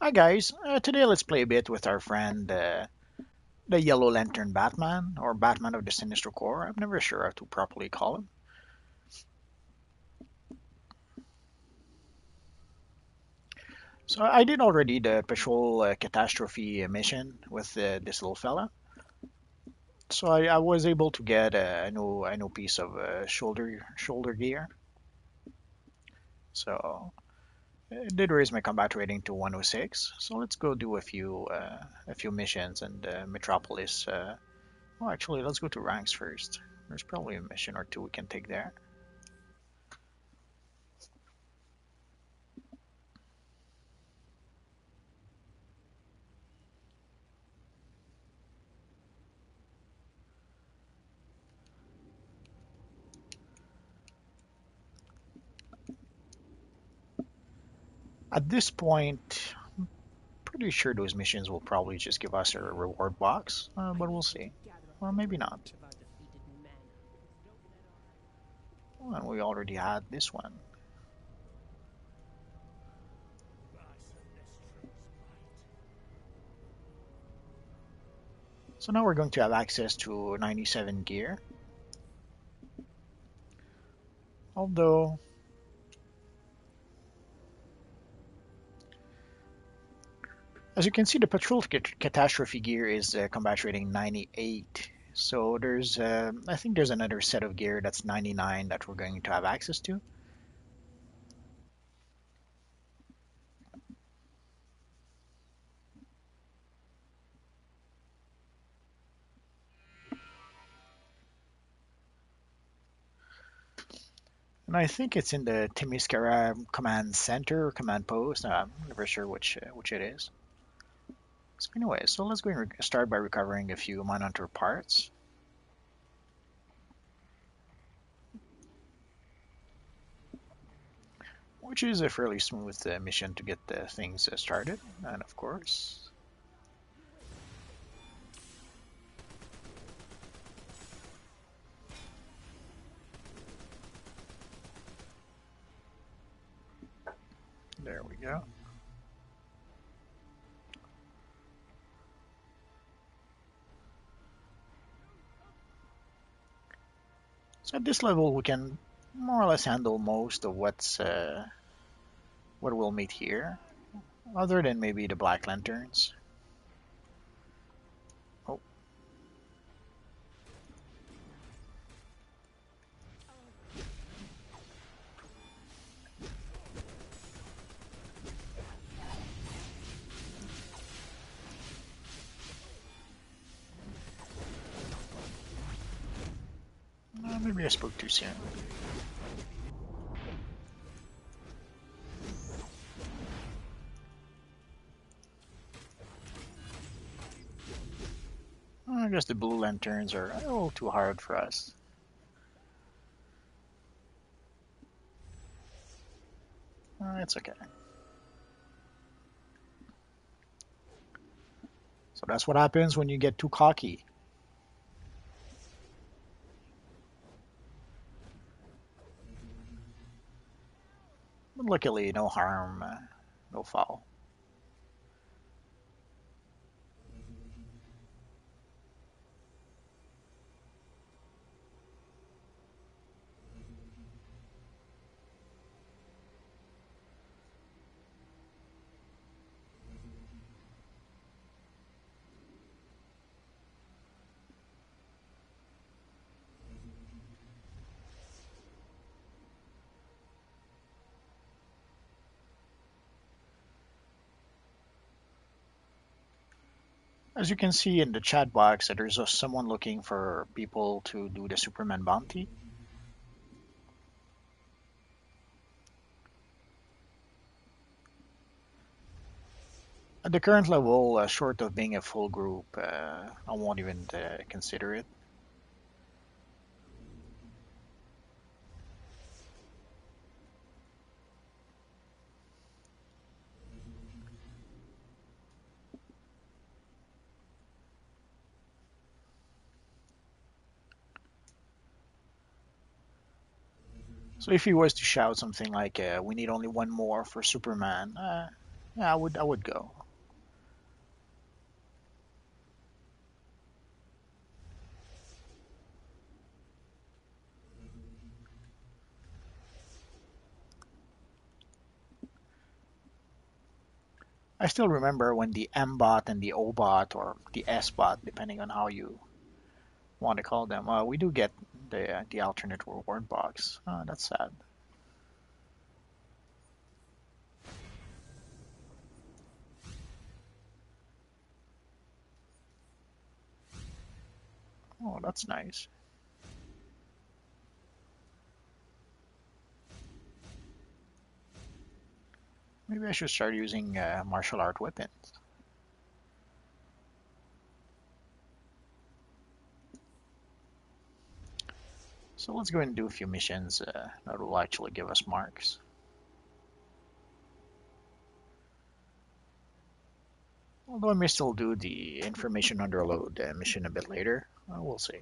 Hi guys, today let's play a bit with our friend the Yellow Lantern Batman, or Batman of the Sinestro Corps. I'm never sure how to properly call him. So I did already the patrol catastrophe mission with this little fella. So I was able to get a new piece of shoulder gear. So it did raise my combat rating to 106. So let's go do a few missions and Metropolis. Well, actually, let's go to ranks first. There's probably a mission or two we can take there. At this point, pretty sure those missions will probably just give us a reward box, but we'll see. Well, maybe not. Well, we already had this one. So now we're going to have access to 97 gear. Although, as you can see, the patrol catastrophe gear is combat rating 98. So I think there's another set of gear that's 99 that we're going to have access to. And I think it's in the Timiskara command center or command post. I'm never sure which it is. So anyway, so let's go and start by recovering a few Mindhunter parts. Which is a fairly smooth mission to get things started. And of course, there we go. So at this level, we can more or less handle most of what we'll meet here, other than maybe the Black Lanterns. Oh, maybe I spoke too soon. I guess the Blue Lanterns are a little too hard for us. It's okay. So that's what happens when you get too cocky. But luckily, no harm, no foul. As you can see in the chat box, there's someone looking for people to do the Superman bounty. At the current level, short of being a full group, I won't even consider it. So if he was to shout something like, "We need only one more for Superman," Yeah, I would go. I still remember when the M bot and the O bot or the S bot, depending on how you want to call them, we do get the alternate reward box. That's sad. Oh, that's nice. Maybe I should start using martial art weapons. So let's go and do a few missions that will actually give us marks. Although I may still do the information underload mission a bit later. We'll see.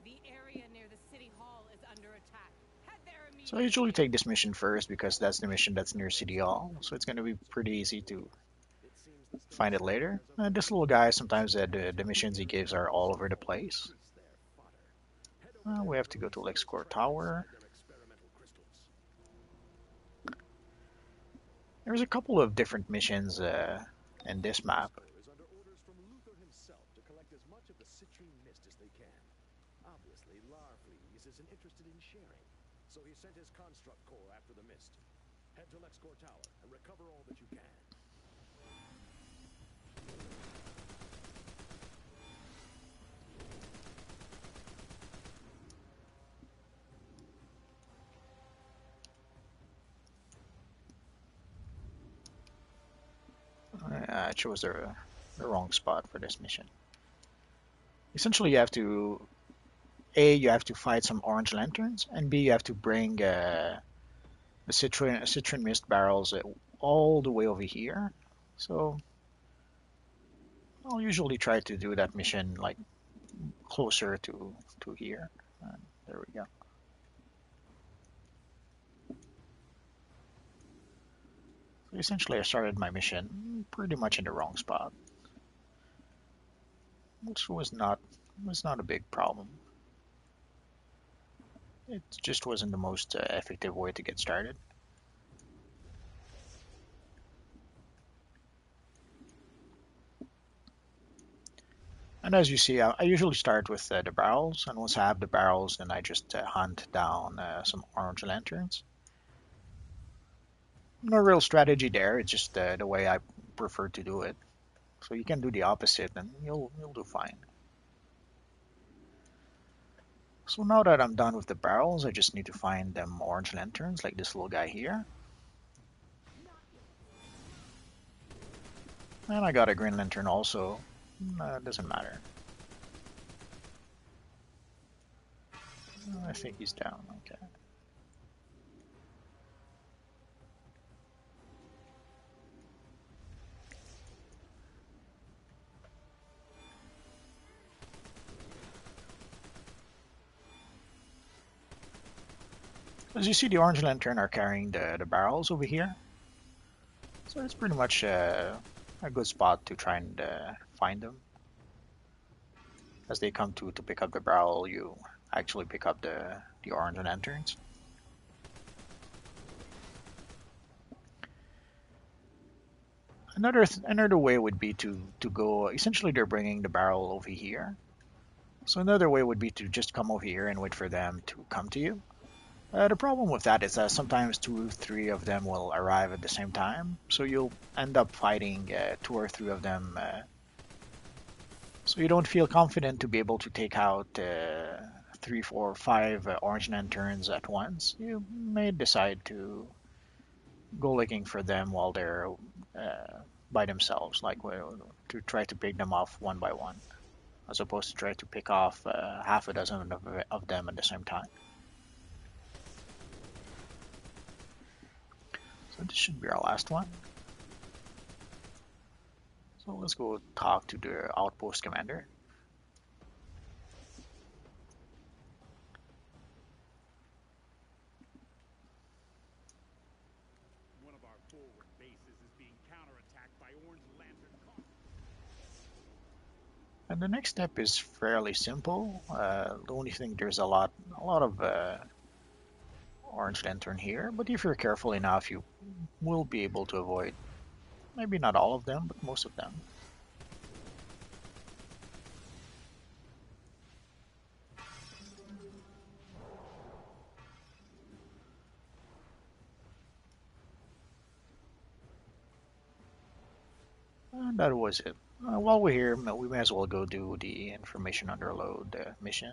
The area near the city hall is under attack. Head there So I immediately. usually take this mission first because that's the mission that's near City Hall. So it's going to be pretty easy to find it later. This little guy, sometimes the missions he gives are all over the place. We have to go to Lexcore Tower. There's a couple of different missions in this map. Sinestro is under orders from Luther himself to collect as much of the citrine mist as they can. Obviously, Larfleeze isn't interested in sharing, so he sent his construct core after the mist. Head to Lexcore Tower and recover all that you can. I chose the wrong spot for this mission. Essentially, you have to you have to fight some orange lanterns, and B, you have to bring the citron mist barrels all the way over here. So I'll usually try to do that mission like closer to here. And there we go. So essentially, I started my mission pretty much in the wrong spot, which was not a big problem. It just wasn't the most effective way to get started. And as you see, I usually start with the barrels, and once I have the barrels, then I just hunt down some orange lanterns. No real strategy there. It's just the way I prefer to do it. So you can do the opposite, and you'll do fine. So now that I'm done with the barrels, I just need to find them orange lanterns, like this little guy here. And I got a green lantern also. Doesn't matter. I think he's down. Okay. As you see, the orange lantern are carrying the barrels over here. So it's pretty much a good spot to try and find them. As they come to pick up the barrel, you actually pick up the orange lanterns. Another way would be to go. Essentially, they're bringing the barrel over here. So another way would be to just come over here and wait for them to come to you. The problem with that is that sometimes two, three of them will arrive at the same time, so you'll end up fighting two or three of them. So you don't feel confident to be able to take out three, four, five orange lanterns at once. You may decide to go looking for them while they're by themselves, like to try to pick them off one by one, as opposed to try to pick off half a dozen of them at the same time. So this should be our last one. So let's go talk to the outpost commander. One of our forward bases is being counterattacked by Orange Lantern. And the next step is fairly simple. The only thing there's a lot of orange lantern here, but if you're careful enough, you will be able to avoid maybe not all of them, but most of them. And that was it. While we're here, we may as well go do the information underload mission.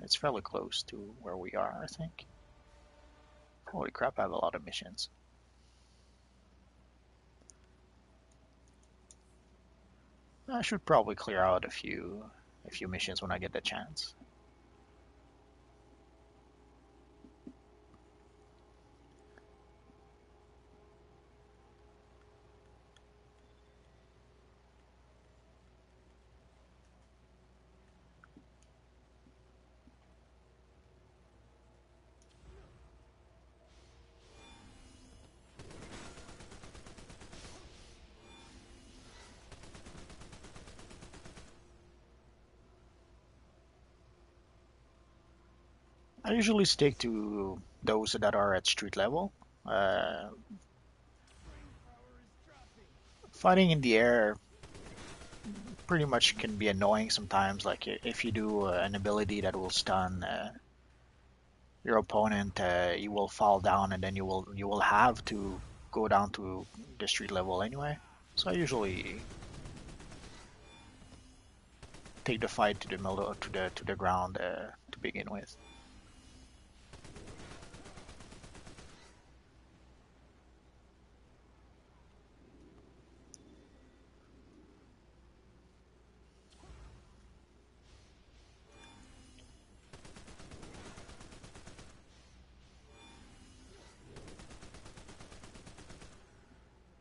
It's fairly close to where we are, I think. Holy crap, I have a lot of missions. I should probably clear out a few missions when I get the chance. I usually stick to those that are at street level. Uh, Fighting in the air pretty much can be annoying sometimes. Like if you do an ability that will stun your opponent, you will fall down, and then you will have to go down to the street level anyway. So I usually take the fight to the middle to the ground to begin with.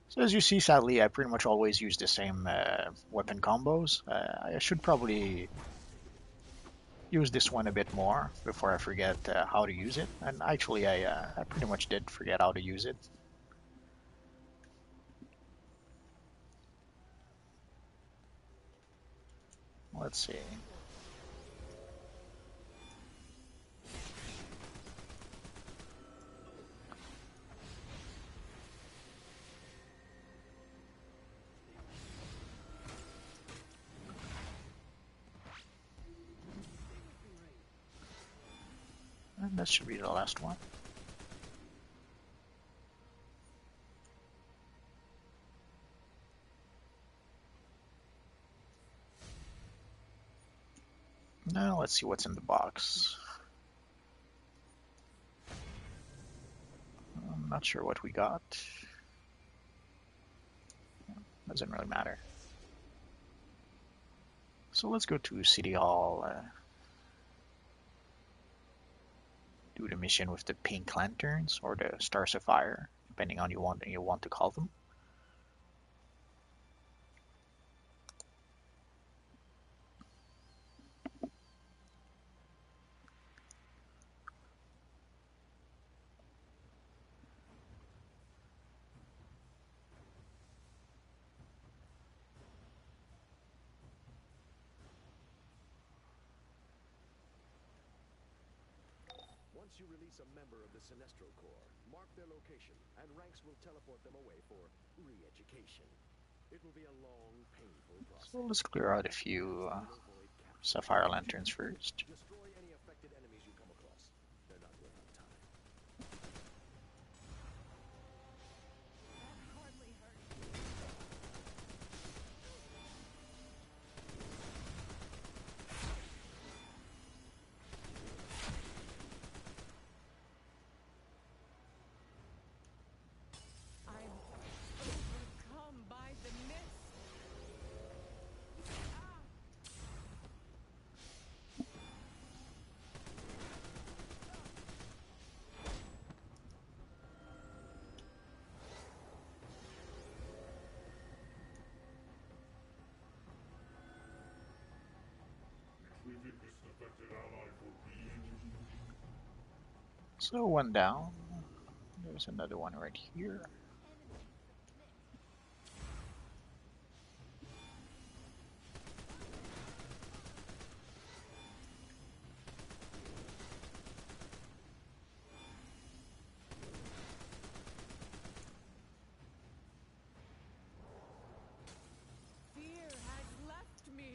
So as you see, sadly, I pretty much always use the same weapon combos. I should probably use this one a bit more before I forget how to use it. And actually, I pretty much did forget how to use it. Let's see. And that should be the last one. Now let's see what's in the box. I'm not sure what we got. Doesn't really matter. So let's go to City Hall. Do the mission with the pink lanterns or the stars of fire, depending on you want to call them. Once you release a member of the Sinestro Corps, mark their location, and ranks will teleport them away for re-education. It will be a long, painful process. So let's clear out a few sapphire lanterns first. Destroy any affected enemies you come across. They're not worth our time. That hardly hurt. I'm overcome by the mist. Ah! So one down. There's another one right here. Fear has left me.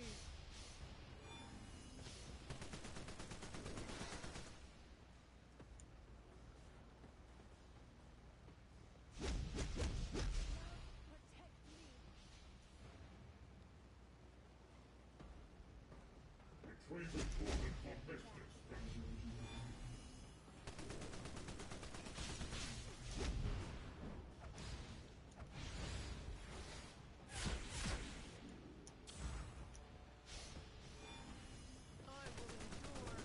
Protect me. I will endure.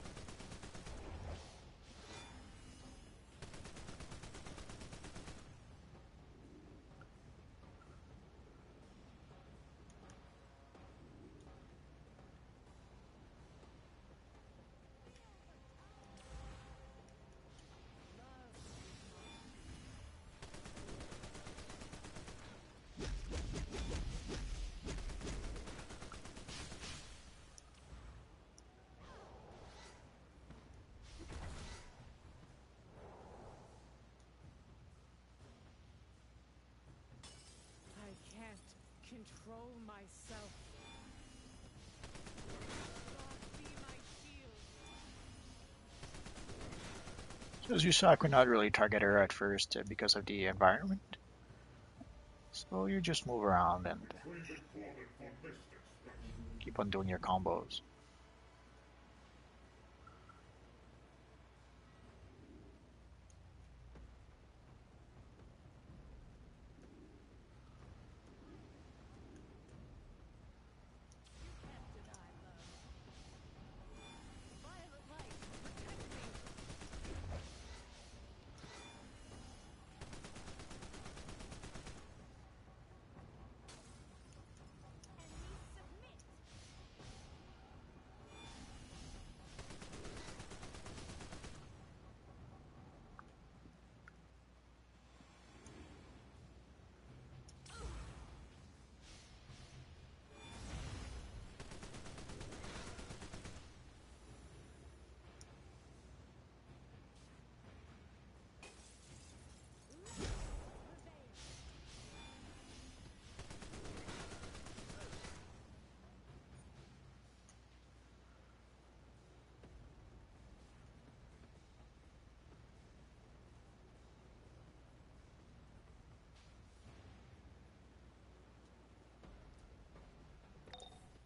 I can't control myself. God be my shield. So as you saw, I could not really target her at first because of the environment. So you just move around and keep on doing your combos. You can't deny love. Violet light, protect me. Enemies submit.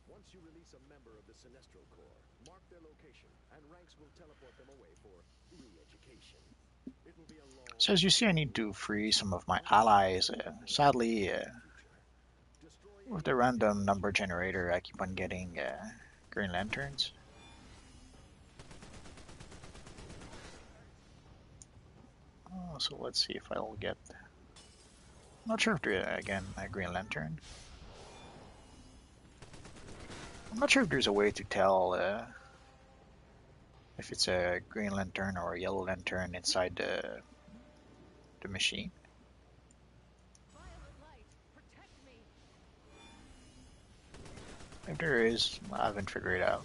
Once you release a member of the Sinestro Corps, mark their location, and ranks will teleport them away for re-education. It will be a long So as you see, I need to free some of my allies. Sadly, future. Destroy with any the random number future generator, I keep on getting green lanterns. So let's see if I'll get. Not sure if there again a green lantern. I'm not sure if there's a way to tell if it's a green lantern or a yellow lantern inside the machine. Violet light, protect me. If there is, I haven't figured it out.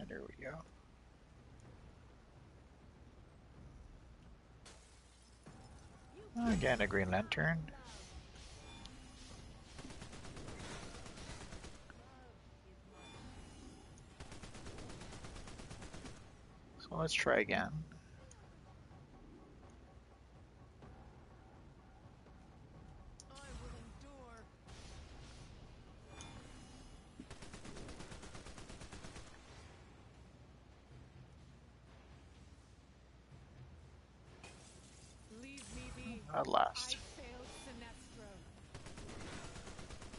There we go. Again, a green lantern. So let's try again. I will endure. At last. I failed Sinestro.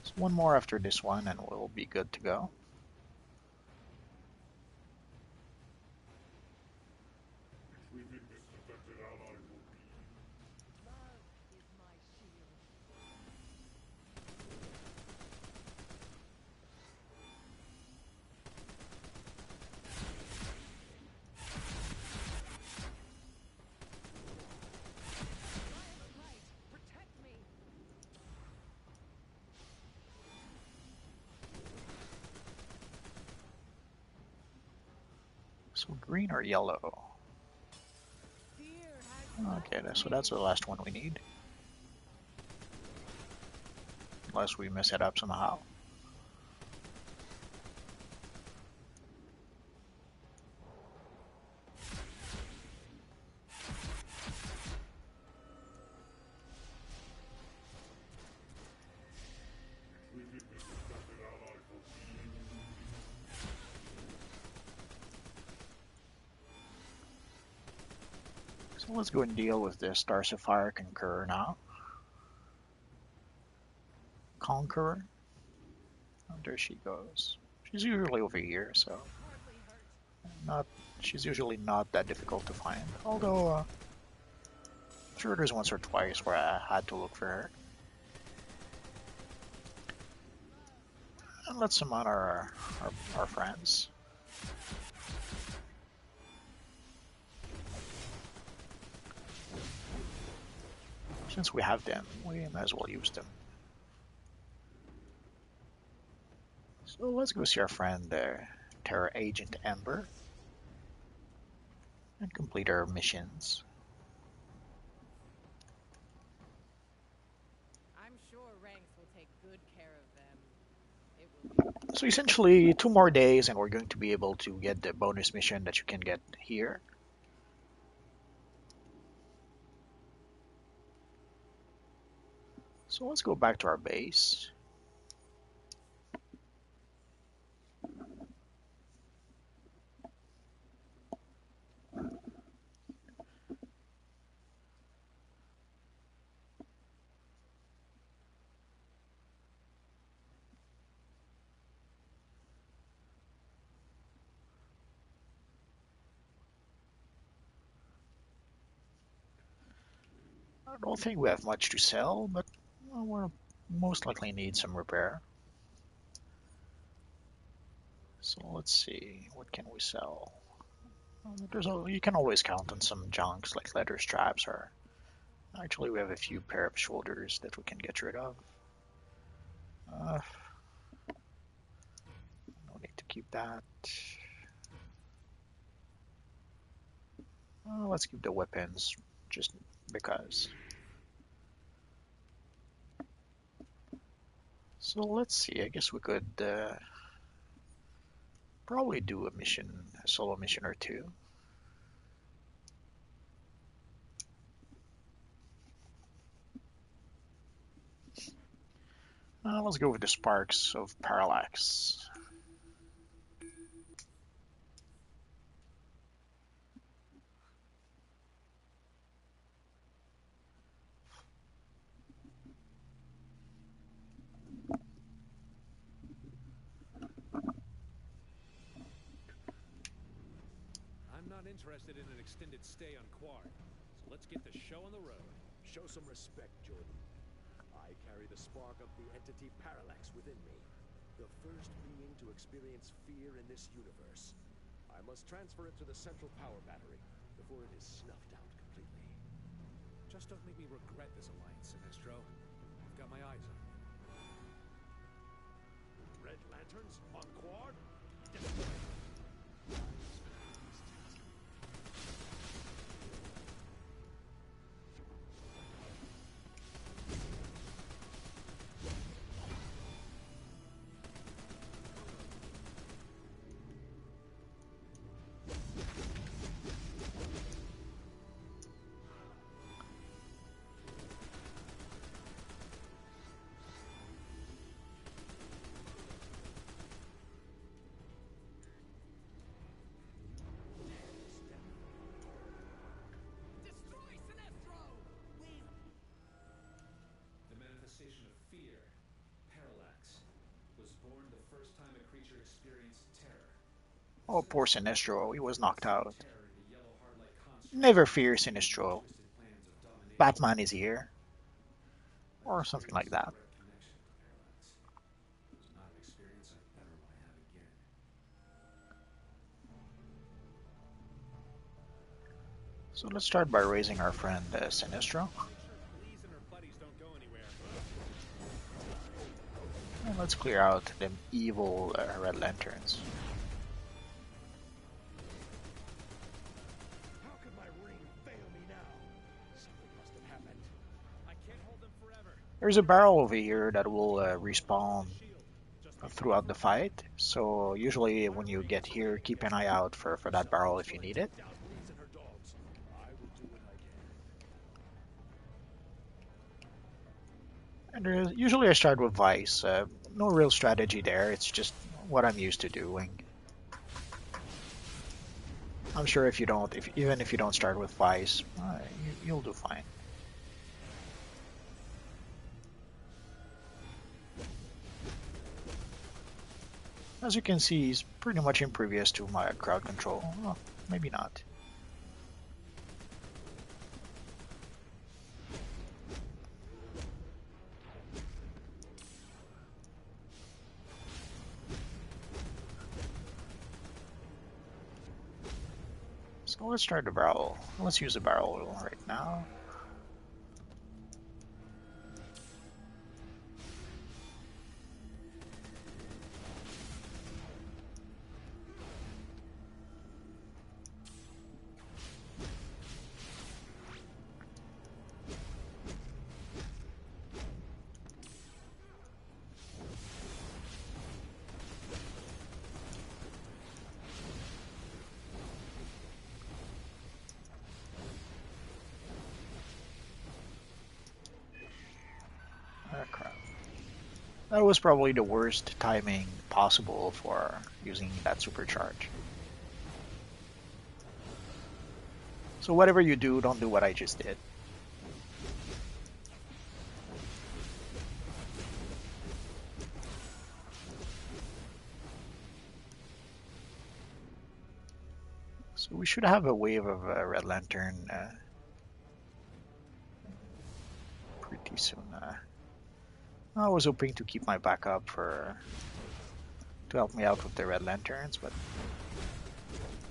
So one more after this one, and we'll be good to go. Love is my shield. Fire of light, protect me. So green or yellow? Fear has Okay, left so that's the me. last one we need. Unless we mess it up somehow. So let's go and deal with this Star Sapphire Conqueror now. Conqueror. Oh, there she goes. She's usually over here, so Hardly hurt. not. She's usually not that difficult to find. Although, sure, there's once or twice where I had to look for her. And let's summon our friends. Since we have them, we might as well use them. So let's go see our friend Terror Agent Ember and complete our missions. I'm sure ranks will take good care of them. It will be So essentially, 2 more days, and we're going to be able to get the bonus mission that you can get here. So let's go back to our base. I don't think we have much to sell, but well, we'll most likely need some repair. So let's see, what can we sell? You can always count on some junks like leather straps, or actually we have a few pair of shoulders that we can get rid of. No need to keep that. Let's keep the weapons, just because. So let's see, I guess we could probably do a solo mission or two. Let's go with the Sparks of Parallax. I'm not interested in an extended stay on Quard, so let's get the show on the road. Show some respect, Jordan. I carry the spark of the entity Parallax within me, the first being to experience fear in this universe. I must transfer it to the central power battery before it is snuffed out completely. Just don't make me regret this alliance, Sinestro. I've got my eyes on you. Red Lanterns on Quard? Oh, poor Sinestro, he was knocked out. Never fear, Sinestro. Batman is here. Or something like that. So let's start by raising our friend Sinestro. Make sure Bleeze and her buddies don't go anywhere. And let's clear out them evil red lanterns. How could my ring fail me now? Something must have happened. I can't hold them forever. There's a barrel over here that will respawn Shield. Just be throughout the fight. So usually when you get here, keep an eye out for that barrel if you need it. Down Bleeze and her dogs. I will do what I can. And usually I start with Vice. No real strategy there. It's just what I'm used to doing. I'm sure if you don't, even if you don't start with Vice, you'll do fine. As you can see, he's pretty much impervious to my crowd control. Well, maybe not. So let's start the barrel. Let's use the barrel right now. Crap. That was probably the worst timing possible for using that supercharge. So whatever you do, don't do what I just did. So we should have a wave of Red Lantern pretty soon. I was hoping to keep my backup to help me out with the Red Lanterns, but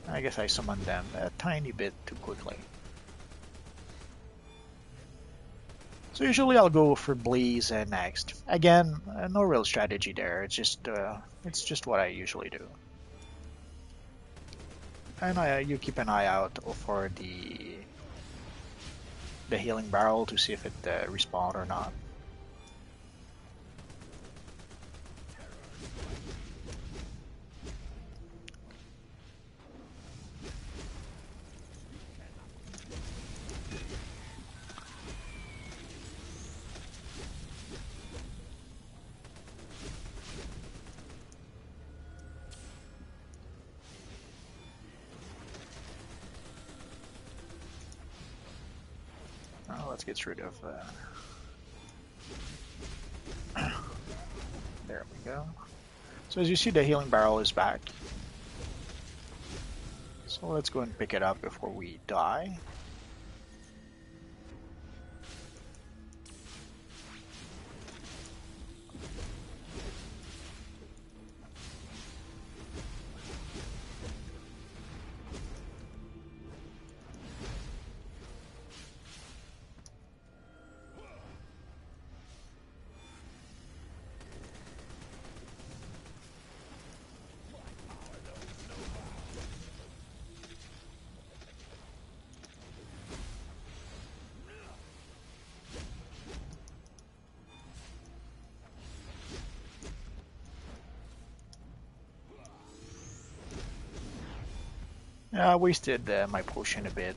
I guess I summoned them a tiny bit too quickly. So usually I'll go for Blaze next. Again, no real strategy there. It's just what I usually do. And you keep an eye out for the healing barrel to see if it respawned or not. Let's get rid of. There we go. So as you see, the healing barrel is back. So let's go and pick it up before we die. Yeah, I wasted my potion a bit.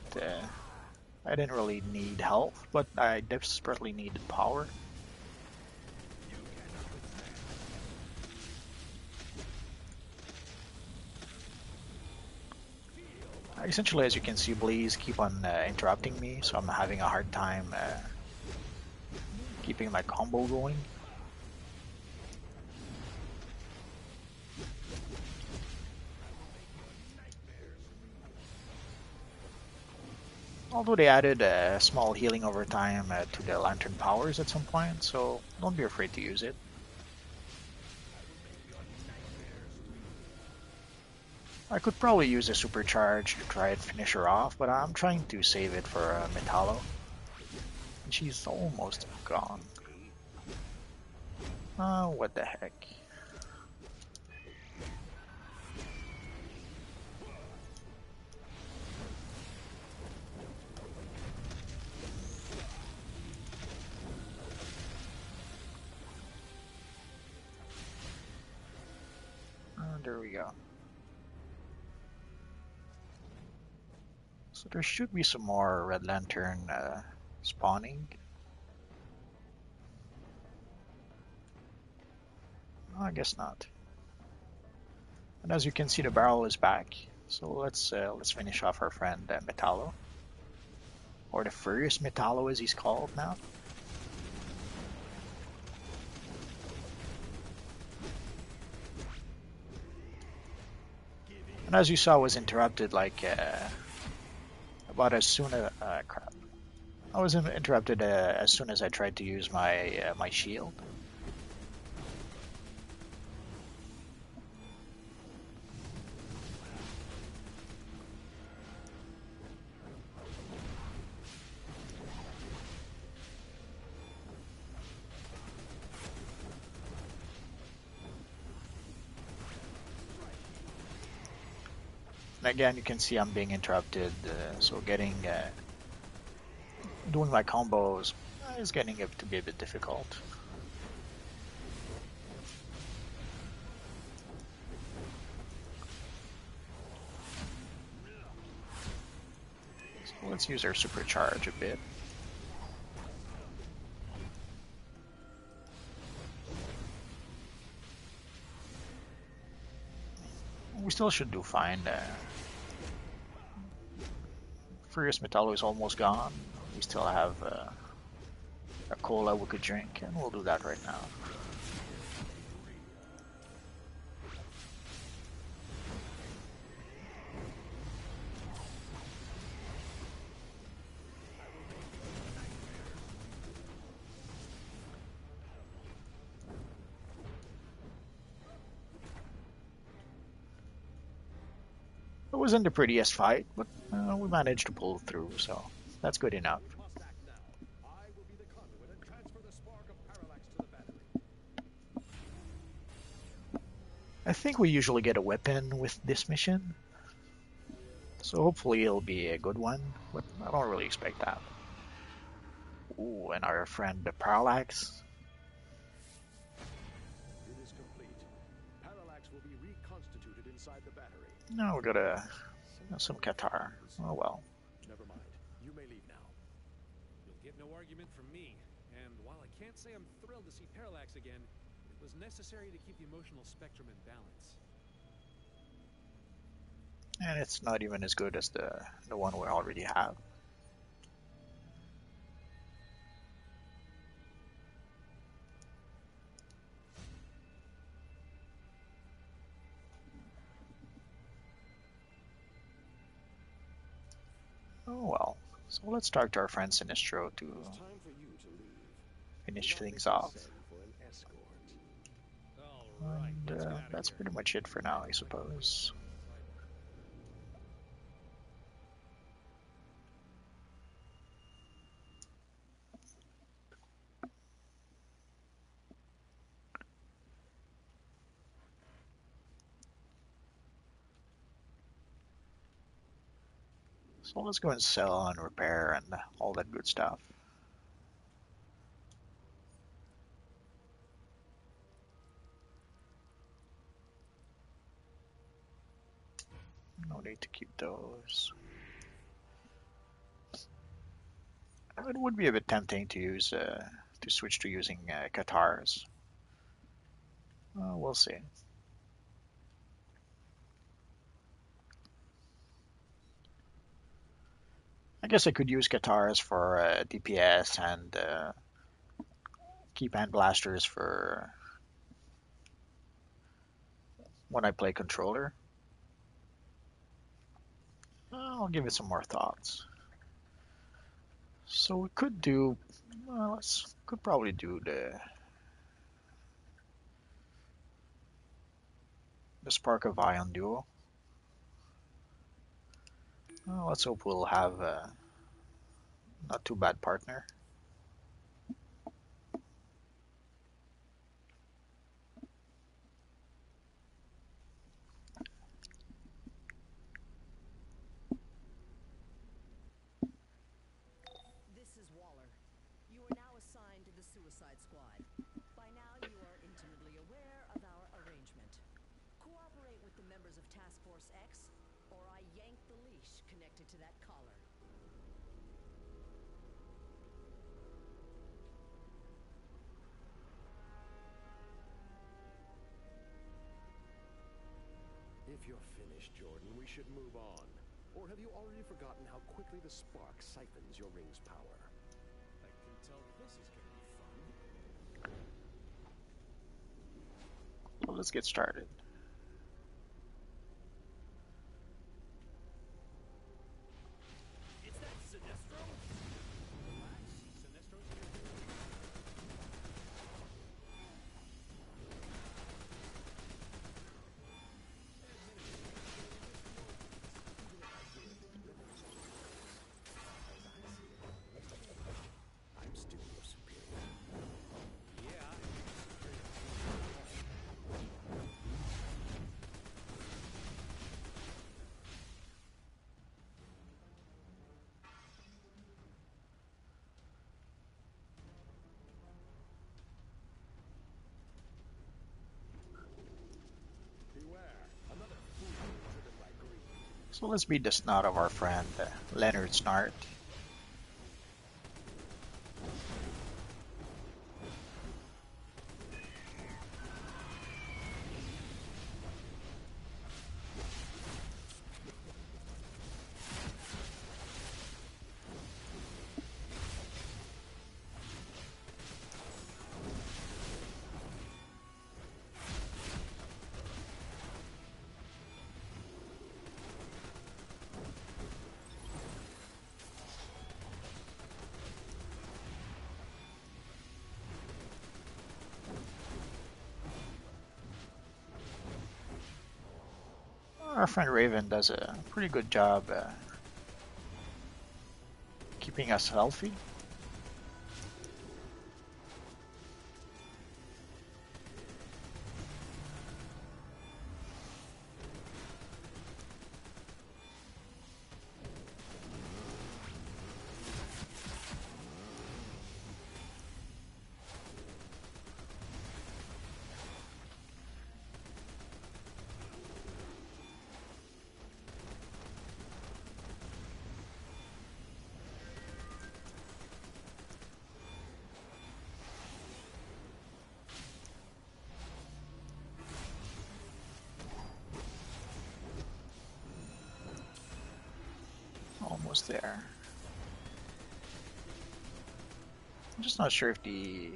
I didn't really need health, but I desperately needed power. Essentially, as you can see, Blaze keep on interrupting me, so I'm having a hard time keeping my combo going. Although they added a small healing over time to the lantern powers at some point, so don't be afraid to use it. I could probably use a supercharge to try and finish her off, but I'm trying to save it for Metallo. And she's almost gone. Oh, what the heck. There we go. So there should be some more Red Lantern spawning. Oh, I guess not. And as you can see, the barrel is back. So let's finish off our friend Metallo, or the Furious Metallo as he's called now. And as you saw, was interrupted like about as soon as crap. I was interrupted as soon as I tried to use my shield. And again, you can see I'm being interrupted, so doing my combos is getting to be a bit difficult. So let's use our supercharge a bit. We still should do fine. Furious Metallo is almost gone. We still have a cola we could drink, and we'll do that right now. It wasn't the prettiest fight, but we managed to pull through, so that's good enough. We must act now. I will be the conduit and transfer the spark of parallax to the battery. I think we usually get a weapon with this mission, so hopefully it'll be a good one, but I don't really expect that. Ooh, and our friend the Parallax. It is complete. Parallax will be reconstituted inside the battery. No, we got some Qatar. Oh well. Never mind. You may leave now. You'll get no argument from me. And while I can't say I'm thrilled to see Parallax again, it was necessary to keep the emotional spectrum in balance. And it's not even as good as the one we already have. Oh well. So let's talk to our friend Sinestro to It's time for you to leave. finish Do not things make me off. send for an escort. All right, And let's get out of that's here. pretty much it for now, I suppose. So let's go and sell and repair and all that good stuff. No need to keep those. It would be a bit tempting to use to switch to using Qatars. We'll see. I guess I could use Qatars for DPS and keypan blasters for when I play controller. I'll give it some more thoughts. So we could do, well, let's could probably do the Spark of Ion duo. Well, let's hope we'll have a not too bad partner. This is Waller. You are now assigned to the Suicide Squad. By now, you are intimately aware of our arrangement. Cooperate with the members of Task Force X, or I yank the leash connected to that collar. If you're finished, Jordan, we should move on. Or have you already forgotten how quickly the spark siphons your ring's power? I can tell this is gonna be fun. So let's get started. It's that Sinestro? Relax, Sinestro's here. I'm still your superior. Yeah, Beware, another fool driven by greed. So let's beat the snot of our friend Leonard Snart. Our friend Raven does a pretty good job keeping us healthy. Almost there. I'm just not sure if the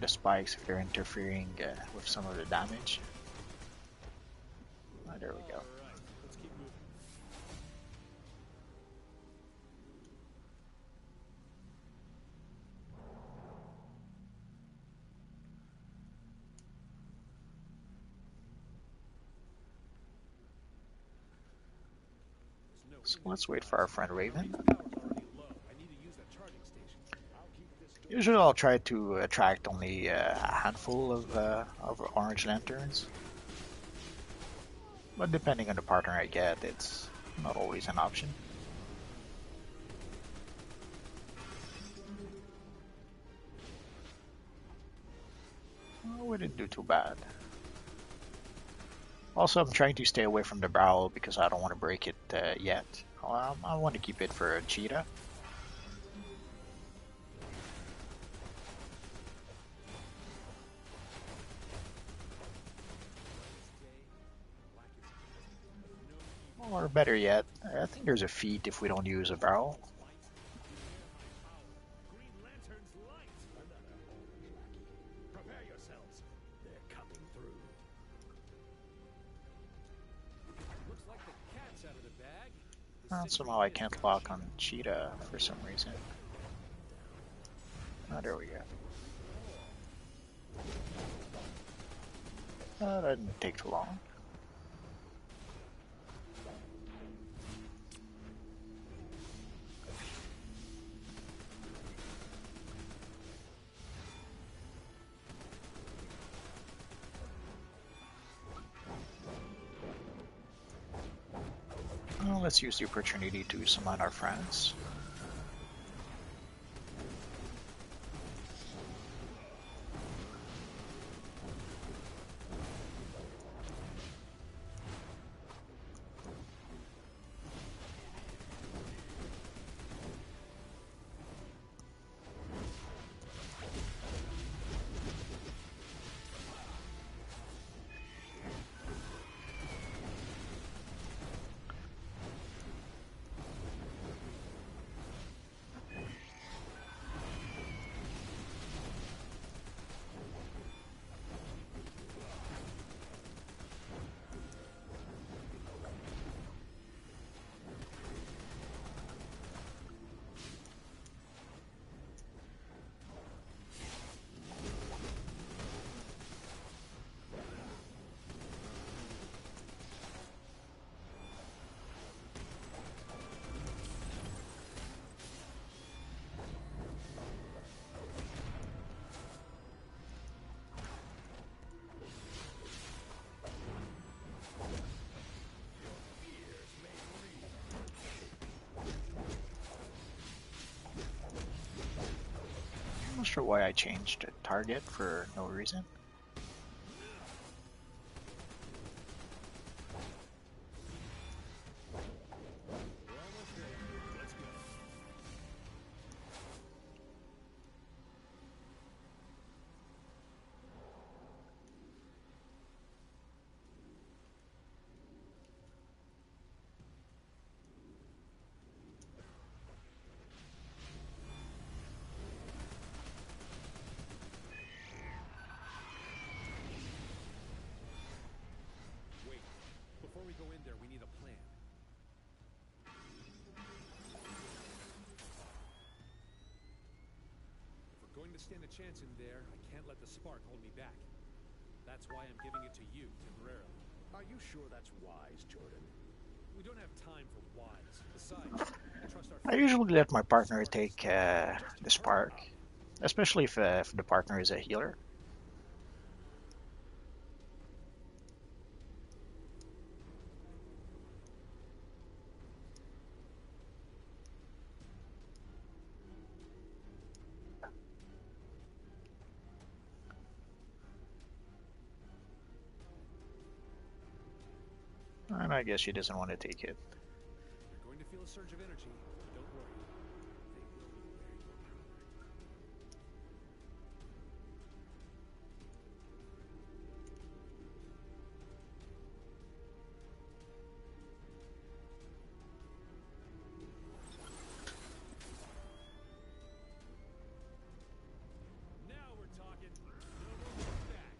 spikes, if they're interfering with some of the damage. Ah, there we go. alright, let's keep moving. There's no So way let's these wait for our devices friend can Raven. The power's already low. I need to use that charging station. I'll keep this door. Usually I'll try to attract only a handful of orange lanterns. But depending on the partner I get, it's not always an option. Well, we didn't do too bad. Also, I'm trying to stay away from the barrel because I don't want to break it yet. I want to keep it for a cheetah. Or better yet, I think there's a feat if we don't use a barrel. Green Lantern's light! Another orange lackey. Prepare yourselves. They're coming through. Looks like the cat's out of the bag. Somehow I can't lock on cheetah for some reason. Oh, there we go. That didn't take too long. Well, let's use the opportunity to summon our friends. I'm not sure why I changed the target for no reason. Wait, before we go in there, we need a plan. If we're going to stand a chance in there, I can't let the spark hold me back. That's why I'm giving it to you temporarily. Are you sure that's wise, Jordan? We don't have time for whys. Besides, I trust our I friends. usually let my partner Spark is take just the temporary. spark, especially if the partner is a healer. And I guess she doesn't want to take it. You're going to feel a surge of energy. Don't worry. They will be where your power. Now we're talking. No more going back.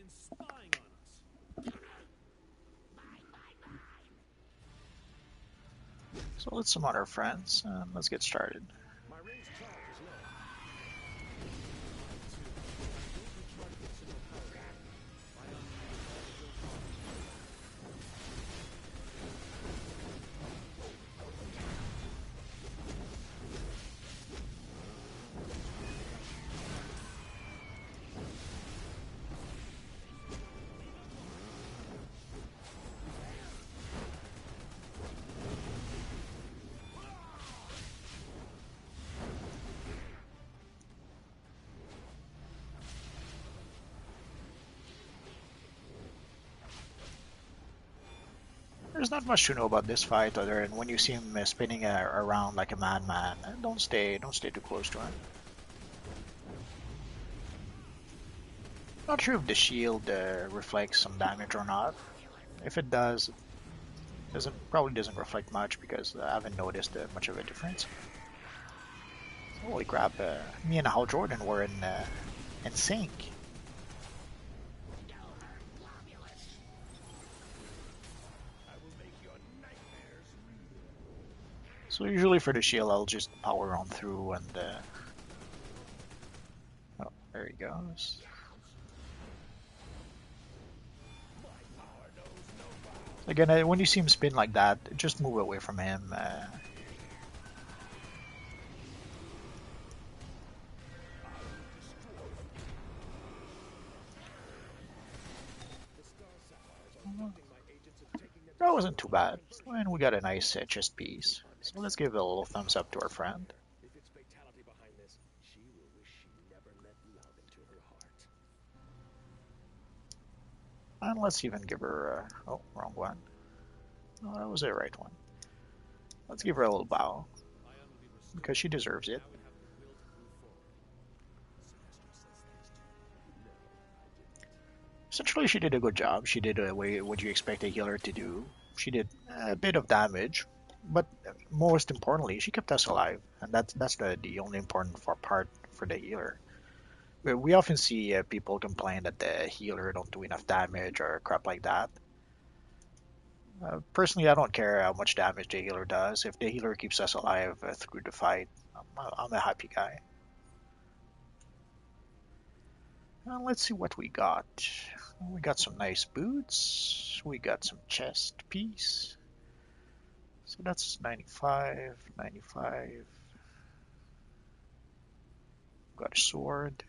in spying on us. So let's summon our friends and let's get started. My ranged charge is low. There's not much to know about this fight other than when you see him spinning around like a madman, don't stay too close to him. Not sure if the shield reflects some damage or not. If it does, probably doesn't reflect much because I haven't noticed much of a difference. Holy crap! Me and Hal Jordan were in sync. So usually for the shield, I'll just power on through and oh, there he goes. Again, when you see him spin like that, just move away from him. That wasn't too bad, and we got a nice chest piece. So let's give a little thumbs up to our friend. If it's fatality behind this, she will wish she never let love into her heart. And let's even give her, oh, wrong one. No, that was the right one. Let's give her a little bow, because she deserves it. Essentially, she did a good job. She did what you expect a healer to do. She did a bit of damage, but most importantly, she kept us alive, and that's the only important part for the healer. We often see people complain that the healer don't do enough damage or crap like that. Personally, I don't care how much damage the healer does. If the healer keeps us alive through the fight, I'm a happy guy. Let's see what we got. We got some nice boots. We got some chest piece. So that's 95, 95. Got a sword.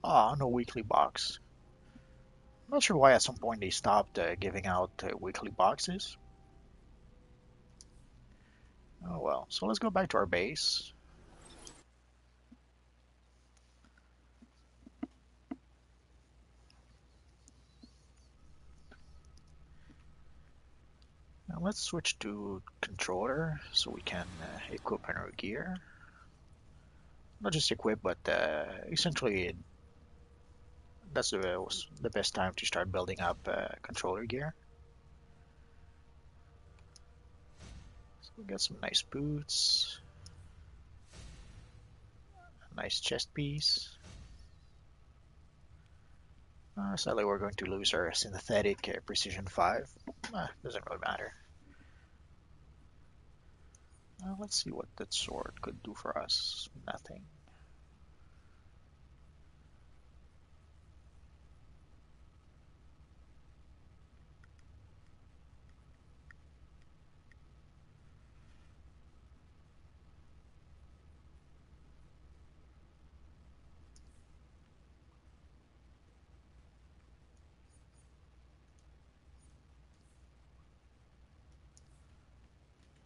Ah, no weekly box. Not sure why at some point they stopped giving out weekly boxes. Oh well, so let's go back to our base. Now let's switch to controller so we can equip our gear. Not just equip, but essentially that's the best time to start building up controller gear. So we got some nice boots, a nice chest piece. Sadly, we're going to lose our synthetic precision 5. Doesn't really matter. Let's see what that sword could do for us. Nothing.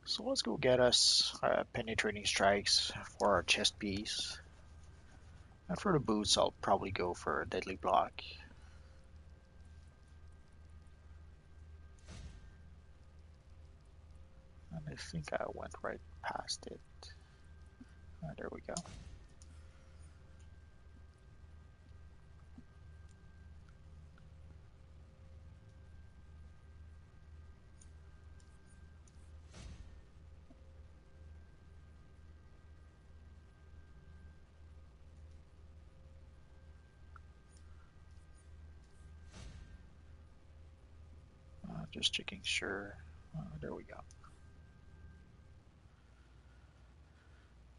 So let's go get us penetrating strikes for our chest piece. And for the boots, I'll probably go for a deadly block. And I think I went right past it. There we go. Just checking sure. There we go.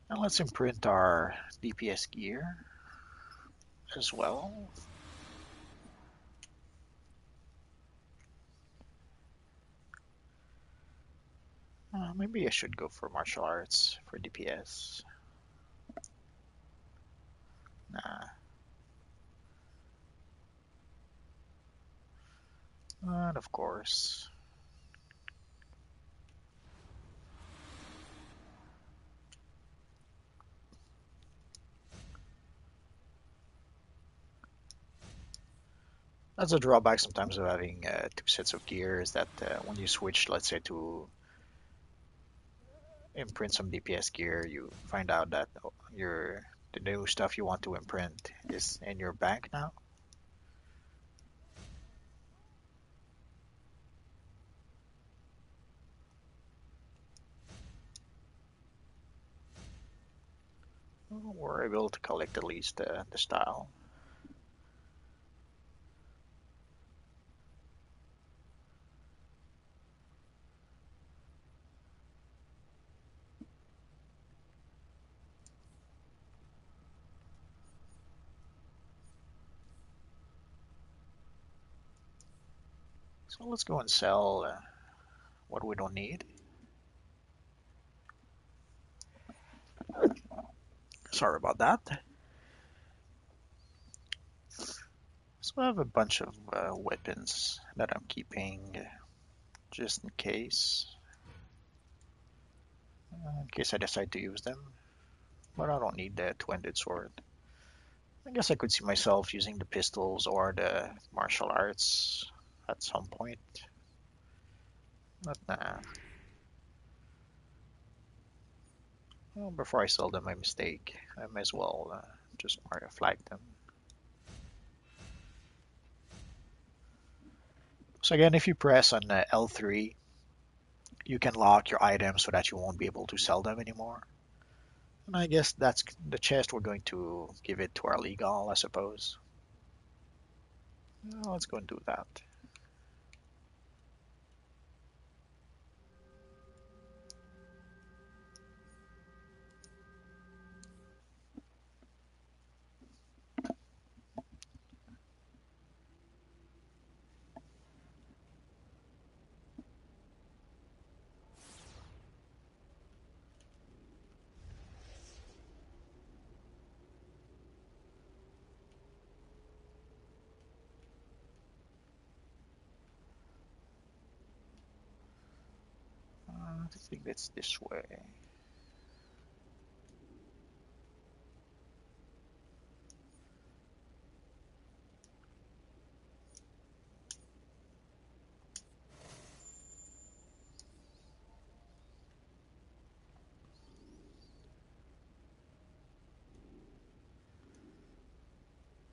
And let's imprint our DPS gear as well. Maybe I should go for martial arts for DPS. Nah. And of course. That's a drawback sometimes of having two sets of gear is that when you switch, let's say, to imprint some DPS gear, you find out that the new stuff you want to imprint is in your bank now. We're able to collect at least the style. So let's go and sell what we don't need. Sorry about that. So I have a bunch of weapons that I'm keeping just in case I decide to use them. But I don't need the two-handed sword. I guess I could see myself using the pistols or the martial arts at some point. But nah. Well, before I sell them, my mistake. I may as well just flag them. So again, if you press on L3, you can lock your items so that you won't be able to sell them anymore. And I guess that's the chest we're going to give it to our legal, I suppose. Let's go and do that. I think it's this way.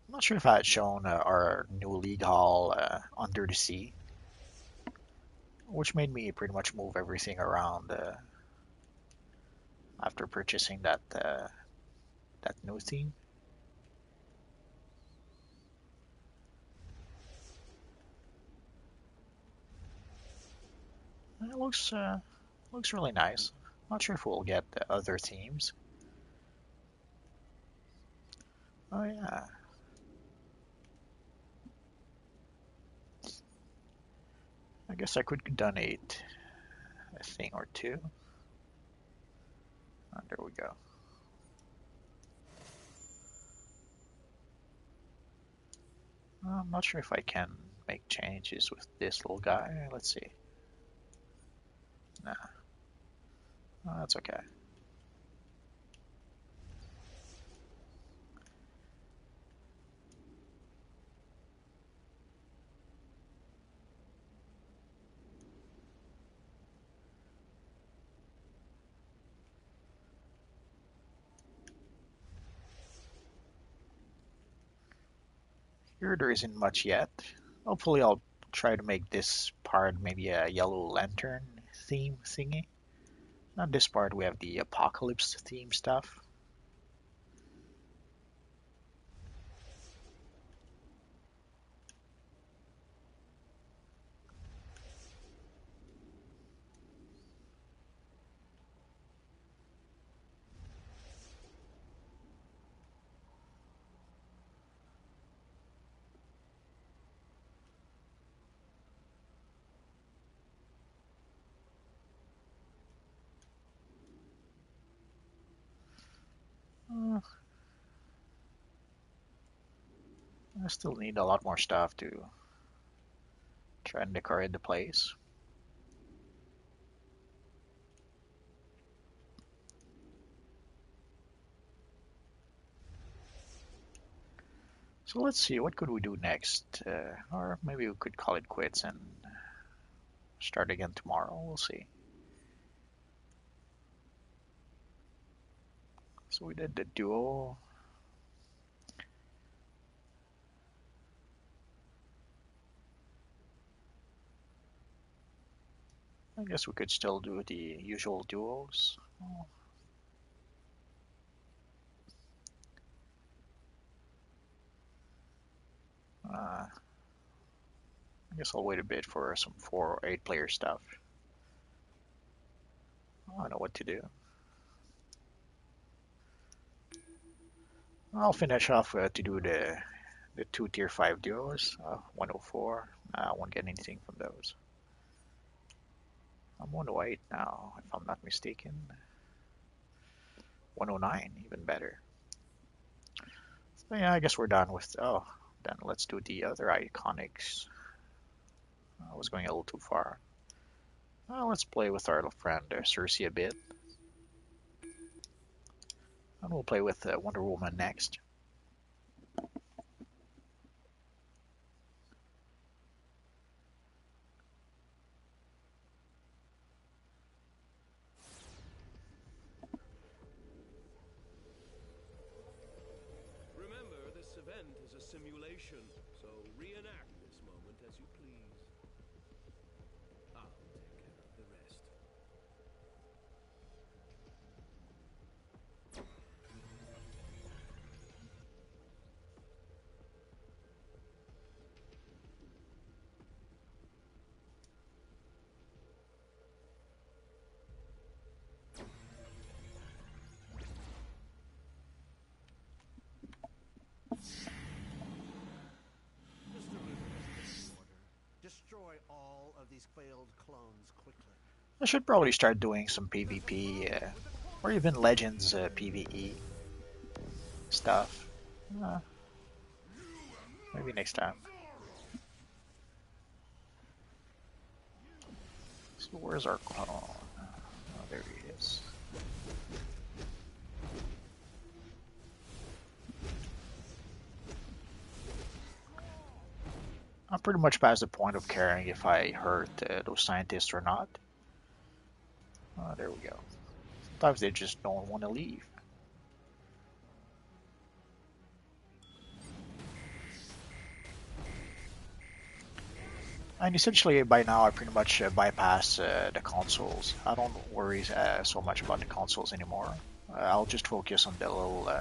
I'm not sure if I had shown our new league hall under the sea, which made me pretty much move everything around after purchasing that new theme. And it looks really nice. Not sure if we'll get other themes. Oh yeah. I guess I could donate a thing or two. There we go. I'm not sure if I can make changes with this little guy. Let's see. Nah, that's okay. Here there isn't much yet. Hopefully I'll try to make this part maybe a yellow lantern theme thingy. On this part we have the apocalypse theme stuff. I still need a lot more stuff to try and decorate the place. So let's see, what could we do next? Or maybe we could call it quits and start again tomorrow. We'll see. So we did the duo. I guess we could still do the usual duos. I guess I'll wait a bit for some 4 or 8 player stuff. I know what to do. I'll finish off to do the 2 tier 5 duos. 104. I won't get anything from those. I'm 108 now, if I'm not mistaken. 109, even better. So yeah, I guess we're done with. Oh, then let's do the other iconics. I was going a little too far. Well, let's play with our friend Cersei a bit. And we'll play with Wonder Woman next. Remember, this event is a simulation, so reenact this moment as you please. I'll take care of the rest. Mr. River, destroy all of these failed clones quickly. I should probably start doing some PvP or even Legends PvE stuff. Uh, Maybe next time. So where's our clone? Oh, there he is. I'm pretty much past the point of caring if I hurt those scientists or not. There we go. Sometimes they just don't want to leave. And essentially, by now, I pretty much bypass the consoles. I don't worry so much about the consoles anymore. I'll just focus on the little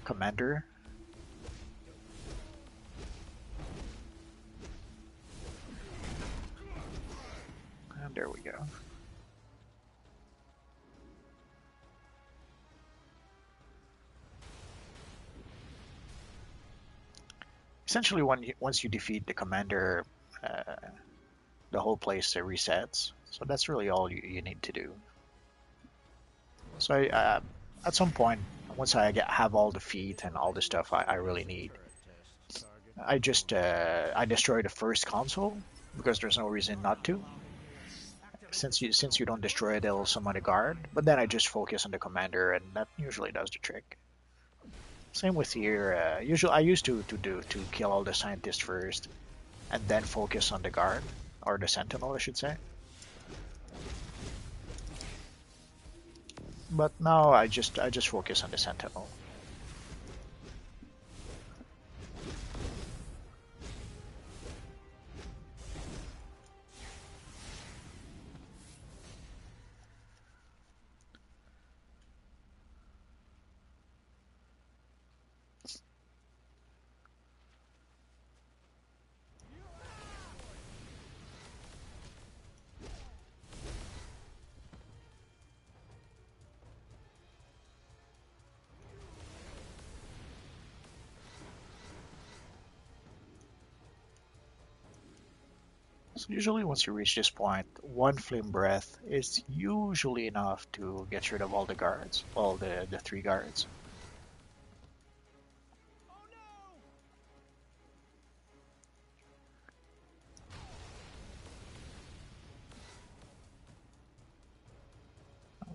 commander. And there we go. Essentially, once you defeat the commander, the whole place resets. So that's really all you need to do. So at some point, once have all the feet and all the stuff I really need, I destroy the first console because there's no reason not to. Since you don't destroy it, they'll summon a guard. But then I just focus on the commander, and that usually does the trick. Same with here. Usually, I used to kill all the scientists first, and then focus on the guard or the sentinel, I should say. But now I just focus on the sentinel. So usually once you reach this point, one flame breath is usually enough to get rid of all the guards, all the 3 guards.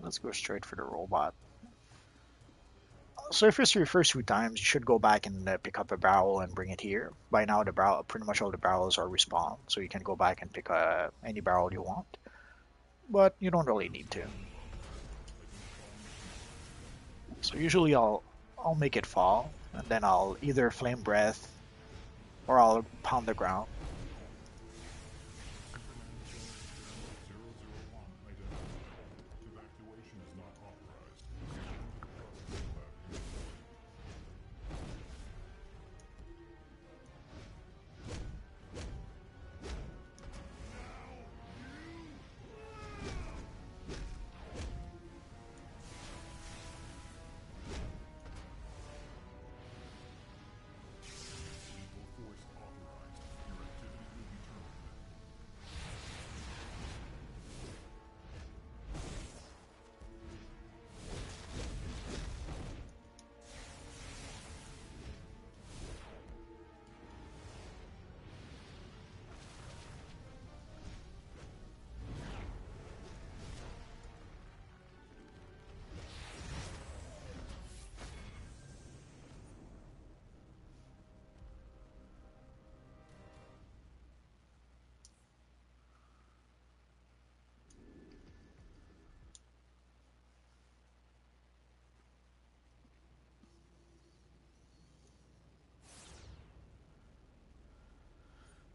Let's go straight for the robot. So if it's your first few times, you should go back and pick up a barrel and bring it here. By now, the barrel, pretty much all the barrels are respawned, so you can go back and pick any barrel you want. But you don't really need to. So usually I'll make it fall, and then I'll either flame breath or I'll pound the ground.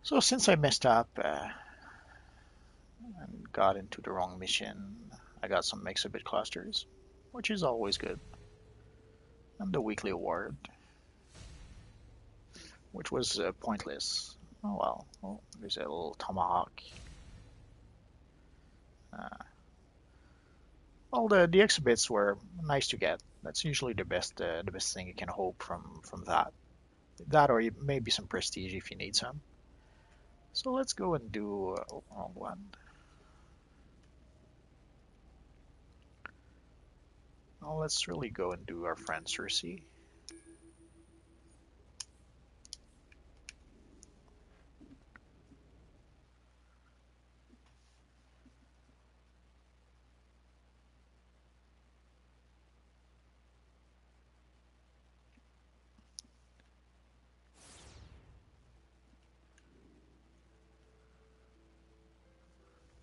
So since I messed up and got into the wrong mission, I got some exhibit clusters, which is always good. And the weekly award, which was pointless. Oh well, there's a little tomahawk. Uh, well, the exhibits were nice to get. That's usually the best thing you can hope from that. That or maybe some prestige if you need some. So let's go and do wrong one. Well, let's really go and do our friend Cersei.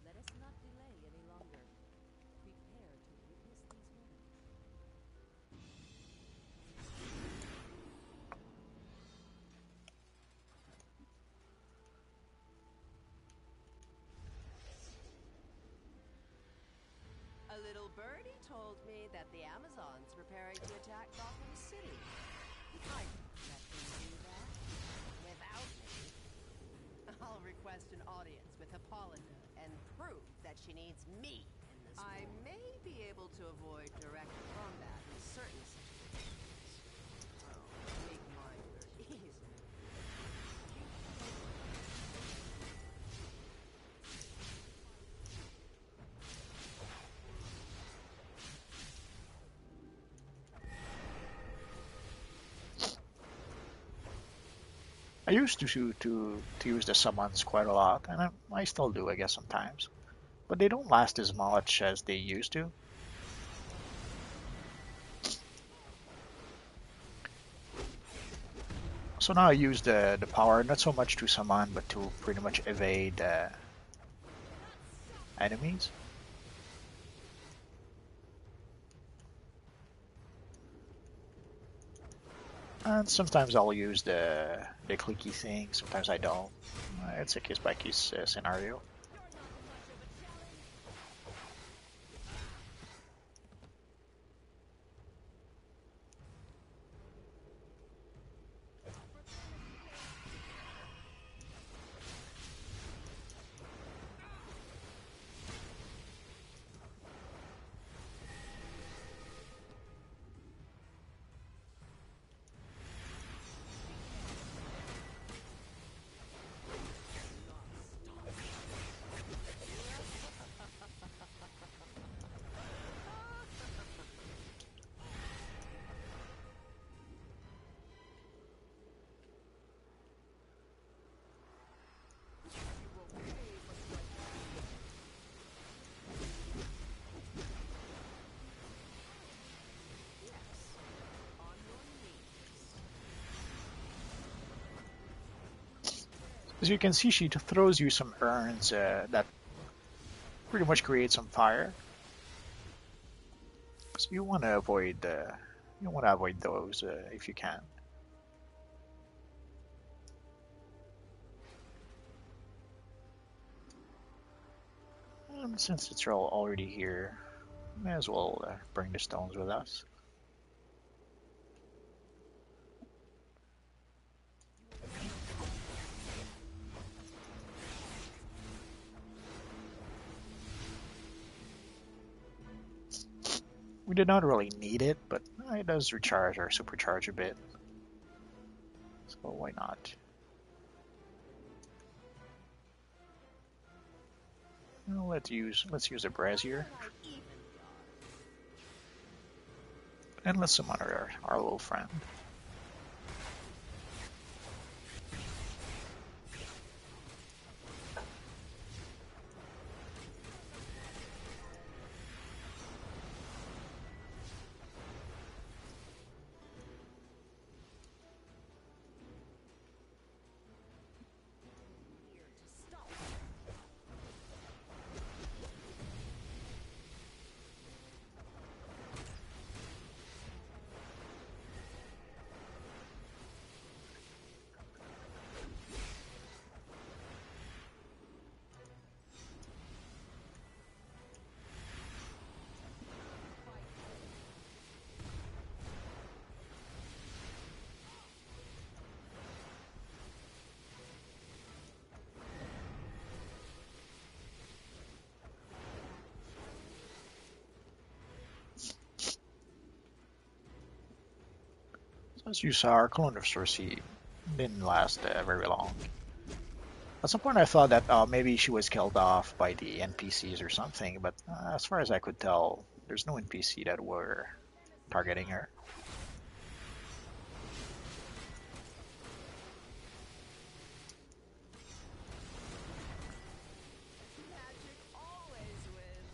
Let us not delay any longer. Prepare to witness these moments. A little birdie told me that the Amazons are preparing to attack Gotham City. I let them do that without me. I'll request an audience with Hippolyta and prove that she needs me in this war. I may be able to avoid direct combat in certain situations. Oh, make my work easy. I used to use the summons quite a lot, and I still do, I guess, sometimes. But they don't last as much as they used to. So now I use the power not so much to summon, but to pretty much evade enemies. And sometimes I'll use the clicky thing. Sometimes I don't. It's a case by case scenario. As you can see, she throws you some urns that pretty much create some fire. So you want to avoid those if you can. And since it's all already here, may as well bring the stones with us. We did not really need it, but it does recharge or supercharge a bit. So why not? Well, let's use a brazier and let's summon our little friend. As you saw, our clone of Cersei didn't last very long. At some point, I thought that maybe she was killed off by the NPCs or something, but as far as I could tell, there's no NPC that were targeting her. Magic always wins.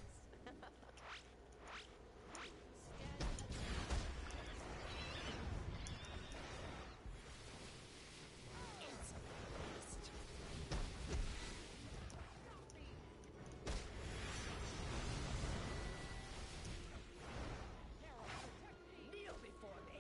Kneel before me.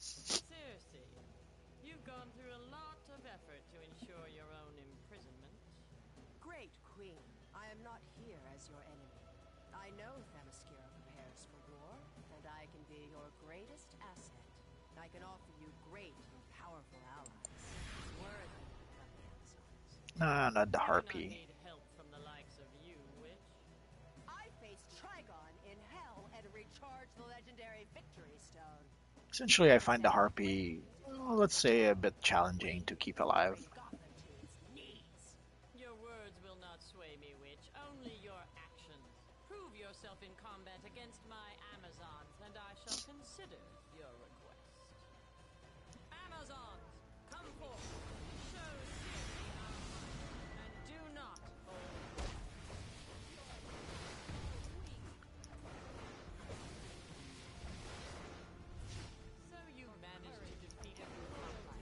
Cersei, you've gone through a lot of effort to ensure your own imprisonment. Great Queen, I am not here as your enemy. I know Themyscira prepares for war, and I can be your greatest asset. I can offer you great and powerful allies, worthy of the Amazons. Nah, not the You do not harpy. need help from the likes of you, witch. I faced Trigon in hell and recharged the legendary Victory Stone. Essentially, I find the harpy, well, let's say, a bit challenging to keep alive. Bring Gotham to its knees. Your words will not sway me, witch. Only your actions. Prove yourself in combat against my Amazons, and I shall consider your request. Amazons, come forth. Show Cersei our might, and do not hold. So you managed to defeat him in combat.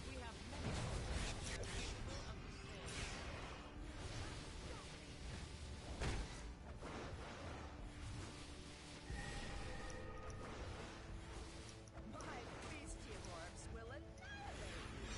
We have many warriors here capable of the same. My bestiamorphs will annihilate you.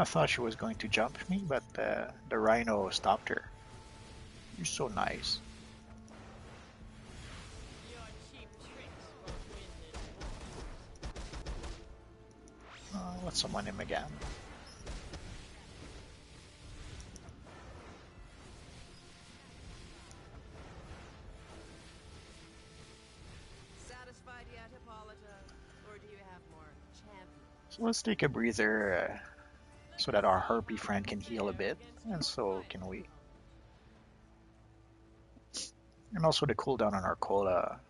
I thought she was going to jump me, but the rhino stopped her. You're so nice. Your cheap tricks won't win this war. Let's summon him again. Satisfied yet, Hippolyta? Or do you have more champions? So let's take a breather so that our harpy friend can heal a bit, and so can we. And also the cooldown on our cola.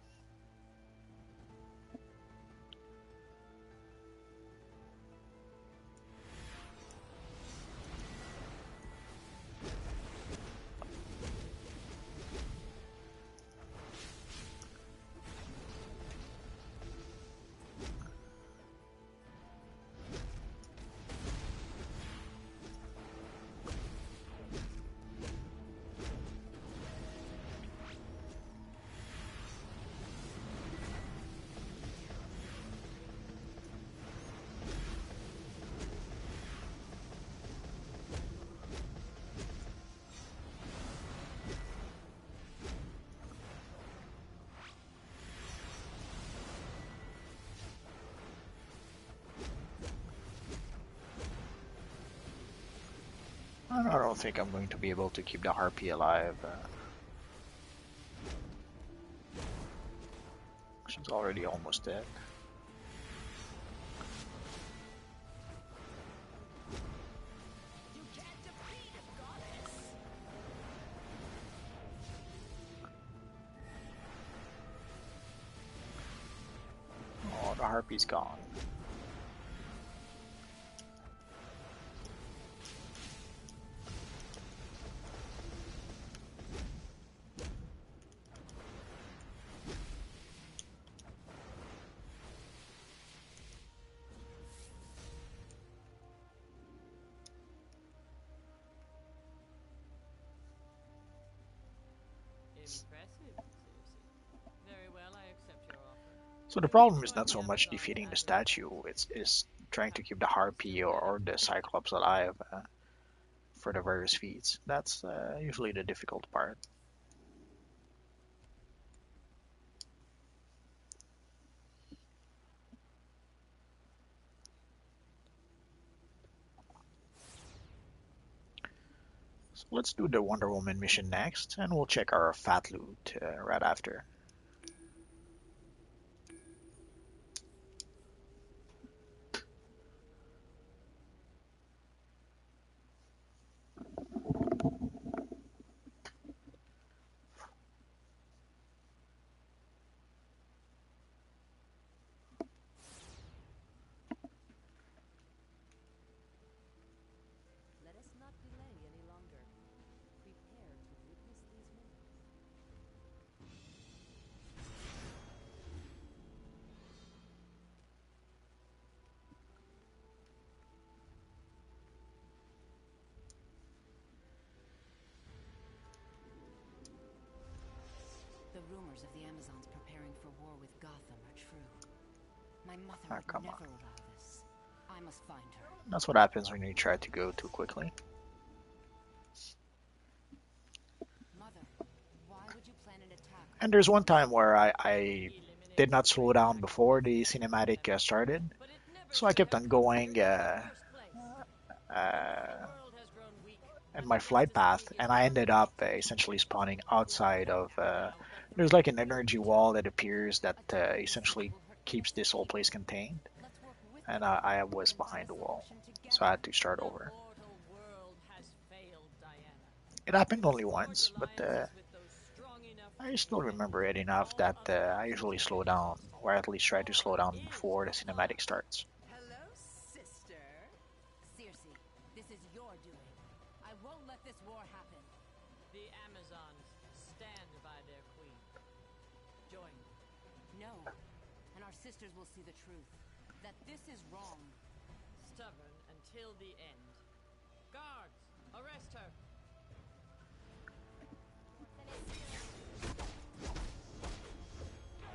I don't think I'm going to be able to keep the harpy alive. She's already almost dead. You can't defeat a goddess! Oh, the harpy's gone. Impressive, Circe. Very well, I accept your offer. So the problem is not so much defeating the statue, it's trying to keep the harpy or the cyclops alive for the various feats. That's usually the difficult part. So let's do the Wonder Woman mission next, and we'll check our fat loot right after. Let us not delay any longer. Prepare to witness these miracles. The rumors of the Amazons preparing for war with Gotham are true. My mother Ah, would come never on. allow this. I must find her. That's what happens when you try to go too quickly. Mother, why would you plan an attack? And there's one time where I did not slow down before the cinematic started, But it never so I should kept have on come going here in the first place. The uh, world has grown weak, in and my the flight justice path, league is and I ended up powerless to essentially defeat spawning it. outside of. Now, the There's like throne an is energy yours. wall that appears that Attacking the essentially will hurt keeps innocent this whole place people. contained, Let's work with and the I Amazons was and find behind a the wall, solution so I together. had to start The over. mortal world has failed, Diana. It We happened must only forge once, but alliances with those strong enough I to still win. remember it enough All that other I options usually slow vanish. down, or at least try to slow War down is before the the cinematic law. starts. Hello, sister. Circe, this is your doing. I won't let this war happen. The Amazons stand by their queen. Join me. No. And our sisters will see the truth. That this is wrong. Stubborn until the end. Guards, arrest her.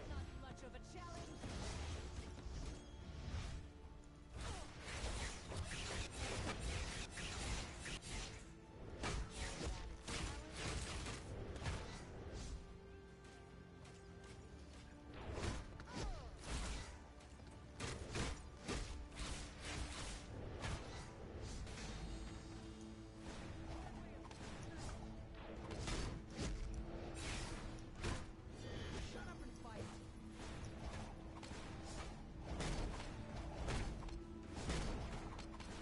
Not much of a challenge.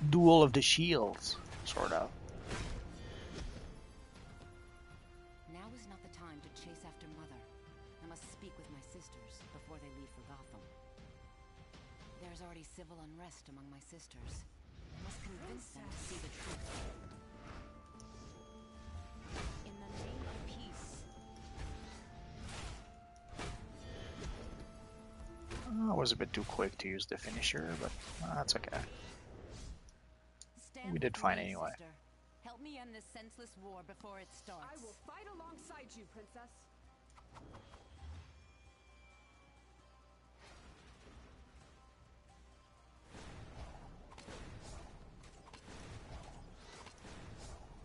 duel of the shields, sort of. Now is not the time to chase after Mother. I must speak with my sisters before they leave for Gotham. There's already civil unrest among my sisters. I must convince them to see the truth. In the name of peace. I was a bit too quick to use the finisher, but that's okay. Stand We did with fine me, anyway. sister. Help me end this senseless war before it starts. I will fight alongside you, Princess.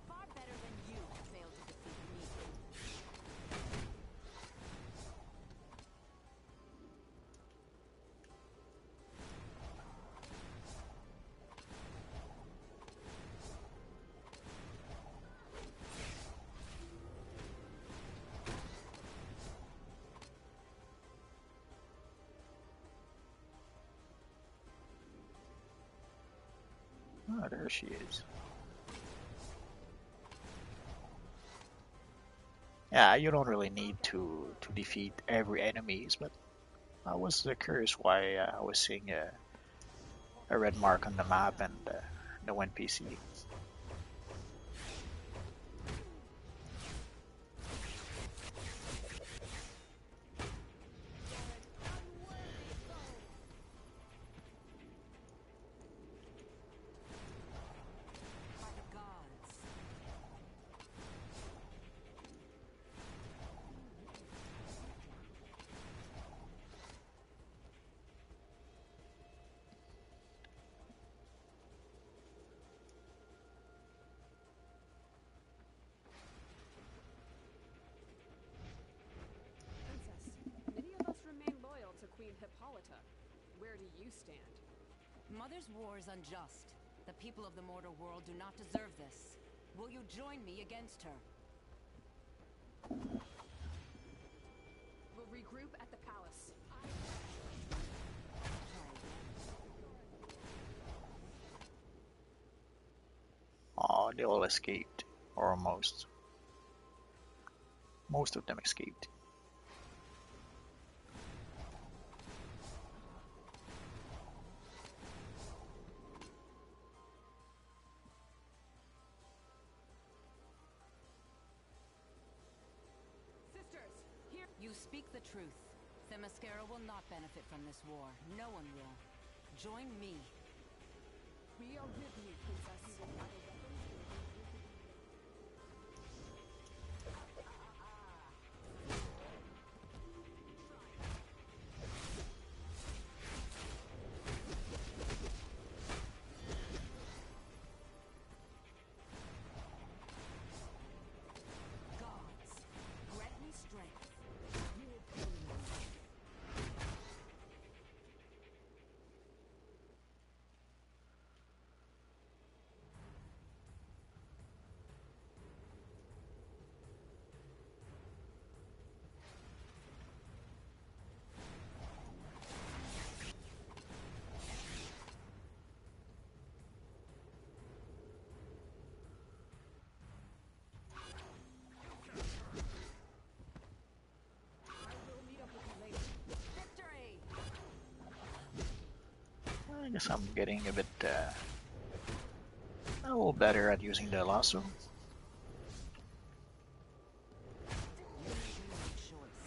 Far better than you failed to defeat me. Oh, there she is. Yeah, you don't really need to defeat every enemies, but I was curious why I was seeing a red mark on the map and no NPC. By the gods. Princess, many of us remain loyal to Queen Hippolyta. Where do you stand? Mother's war is unjust. The people of the mortal world do not deserve this. Will you join me against her? We'll regroup at the palace. Oh, they all escaped, or almost. Most of them escaped. Sisters, here. You speak the truth. Themyscira will not benefit from this war. No one will. Join me. We are with you, Princess. You will gather weapons. Gods, grant me strength. I will meet up with you later. Victory! I guess I'm getting a little better at using the lasso. You made a choice.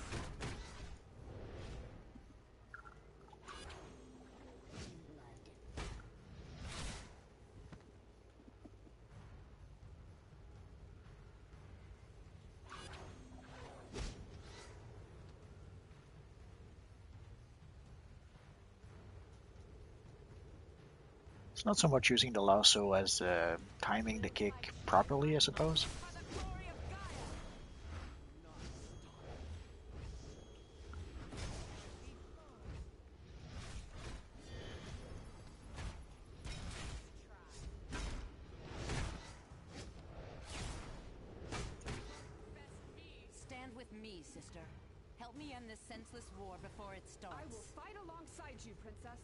It's not so much using the lasso as timing the kick properly, I suppose. For the glory of Gaia! Stand with me, sister. Help me end this senseless war before it starts. I will fight alongside you, Princess.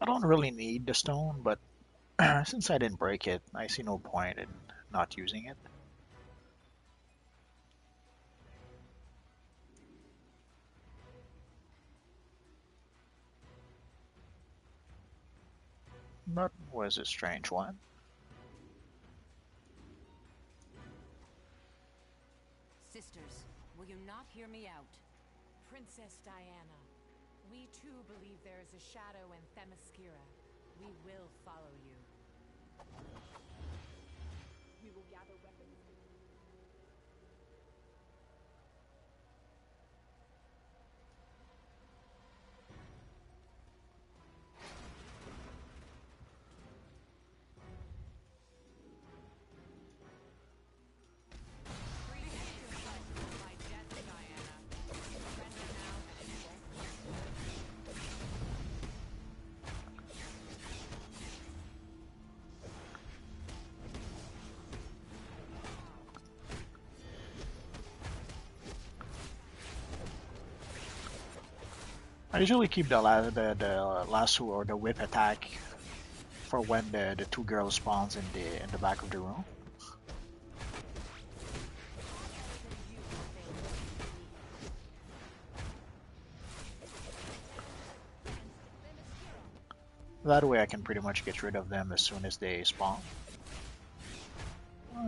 I don't really need the stone, but since I didn't break it, I see no point in not using it. That was a strange one. Sisters, will you not hear me out? Princess Diana, we too believe there is a shadow in Themyscira. We will follow you. We will gather weapons. My death, Diana. Surrender now and it won't be I usually keep the lasso or the whip attack for when the two girls spawns in the back of the room. That way I can pretty much get rid of them as soon as they spawn.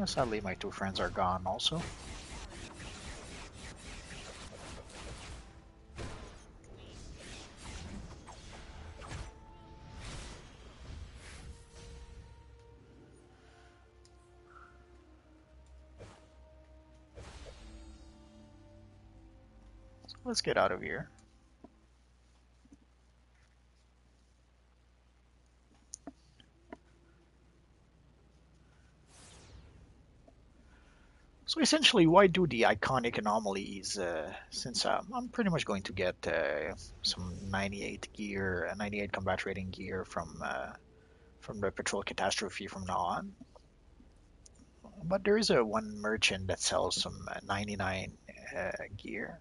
Sadly, my two friends are gone also. Let's get out of here. So essentially, why do the iconic anomalies? Since I'm pretty much going to get some 98 gear, 98 combat rating gear from the Patrol Catastrophe from now on. But there is a one merchant that sells some 99 gear,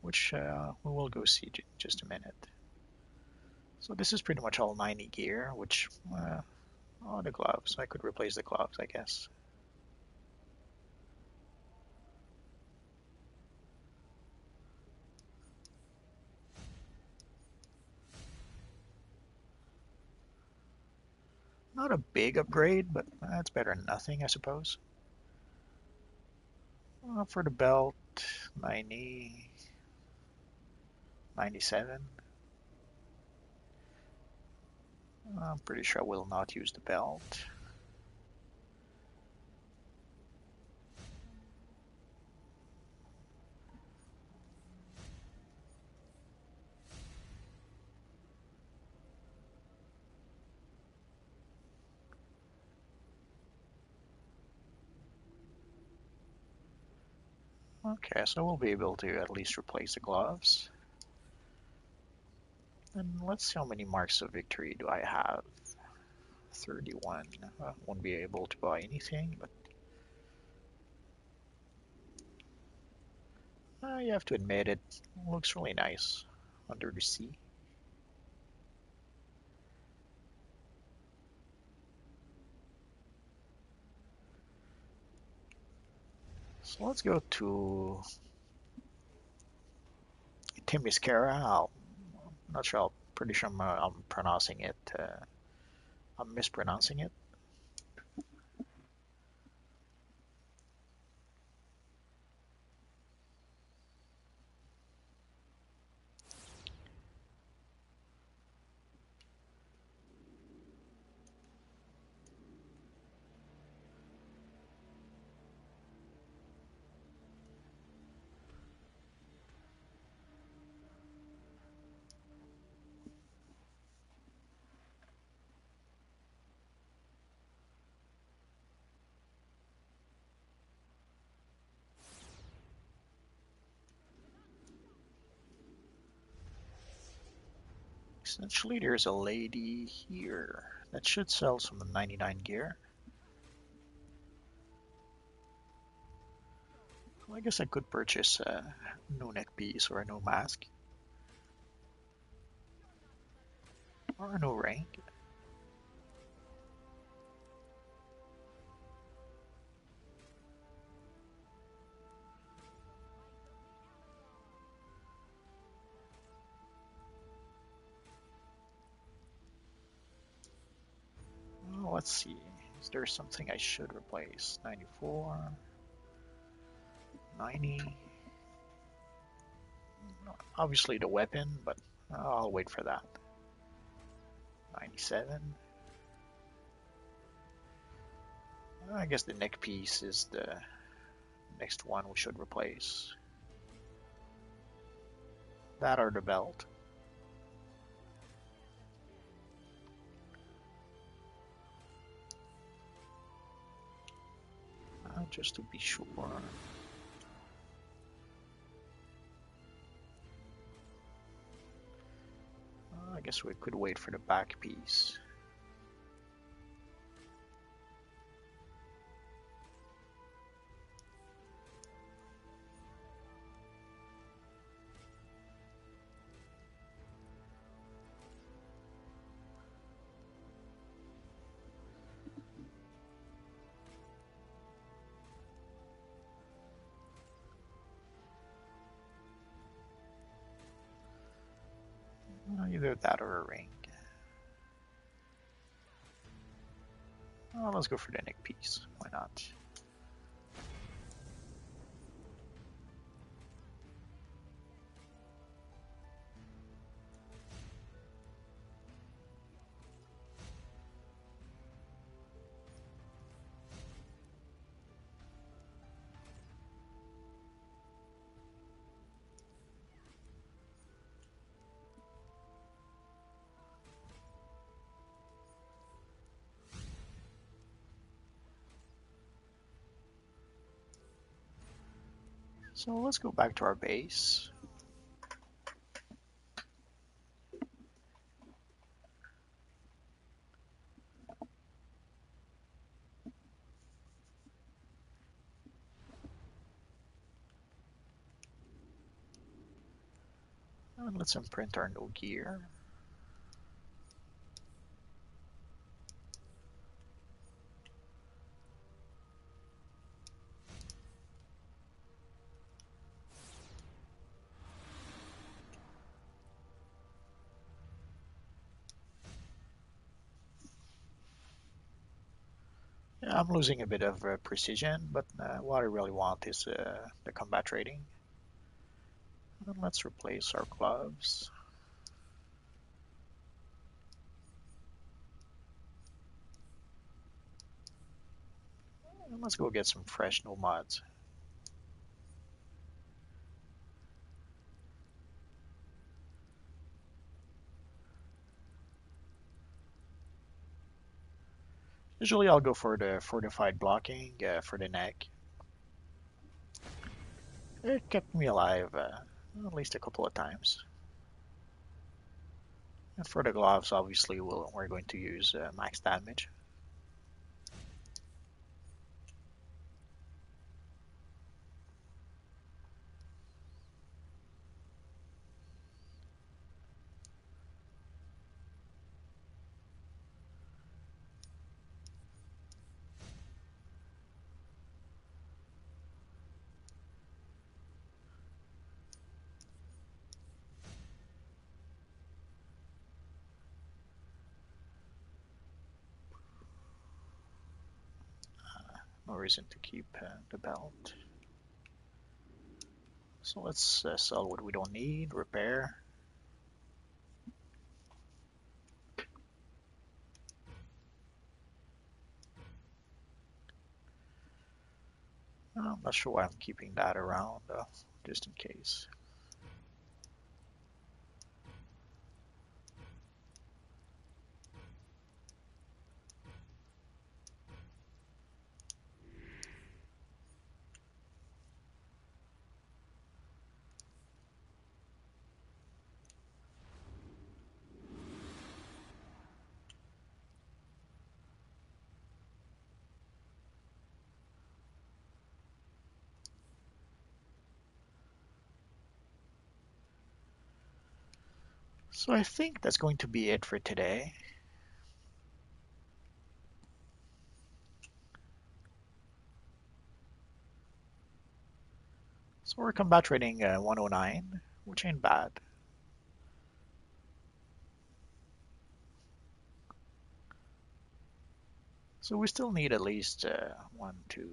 which we will go see in just a minute. So this is pretty much all 90 gear, which oh, the gloves. I could replace the gloves, I guess. Not a big upgrade, but that's better than nothing, I suppose. For the belt, 90, 97. I'm pretty sure I will not use the belt. Okay, so we'll be able to at least replace the gloves. And let's see how many marks of victory do I have. 31. Won't be able to buy anything, but you have to admit it looks really nice under the sea. So let's go to Timiskara. I'm not sure. Pretty sure I'm pronouncing it. I'm mispronouncing it. Essentially, there's a lady here that should sell some 99 gear. Well, I guess I could purchase a new neck piece or a new mask. Or no rank. Well, let's see. Is there something I should replace? 94, 90. Obviously the weapon, but I'll wait for that. 97. I guess the neck piece is the next one we should replace. That or the belt. Just to be sure. I guess we could wait for the back piece. Either that or a ring. Let's go for the neck piece. Why not? So let's go back to our base. And let's imprint our new gear. Yeah, I'm losing a bit of precision, but what I really want is the combat rating. And let's replace our gloves. And let's go get some fresh new mods. Usually I'll go for the fortified blocking for the neck. It kept me alive at least a couple of times. And for the gloves, obviously we're going to use max damage. No reason to keep the belt. So let's sell what we don't need, repair. I'm not sure why I'm keeping that around, just in case. So I think that's going to be it for today. So we're combat rating 109, which ain't bad. So we still need at least 1, 2,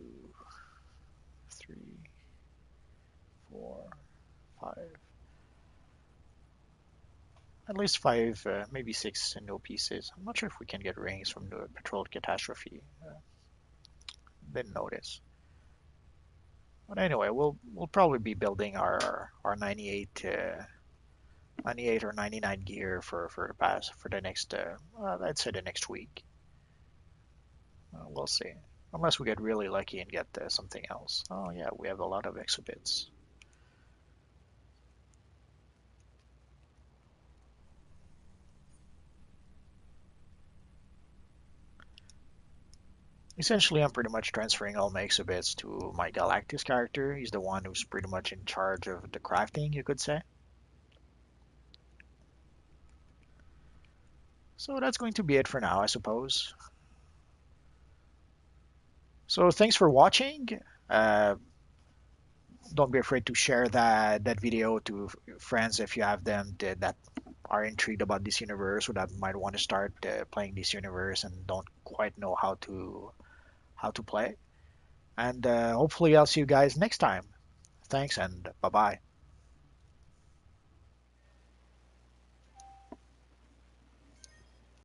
3, 4, 5, at least 5, maybe 6 no pieces. I'm not sure if we can get rings from the patrolled catastrophe. Didn't notice. But anyway, we'll probably be building our 98 or 99 gear for the pass for the next I'd say the next week. We'll see. Unless we get really lucky and get something else. Oh yeah, we have a lot of exhibits. Essentially, I'm pretty much transferring all my exhibits to my Galactus character. He's the one who's pretty much in charge of the crafting, you could say. So that's going to be it for now, I suppose. So thanks for watching. Uh, don't be afraid to share that video to friends if you have them that are intrigued about this universe or that might want to start playing this universe and don't quite know how to play. And hopefully I'll see you guys next time. Thanks and bye bye.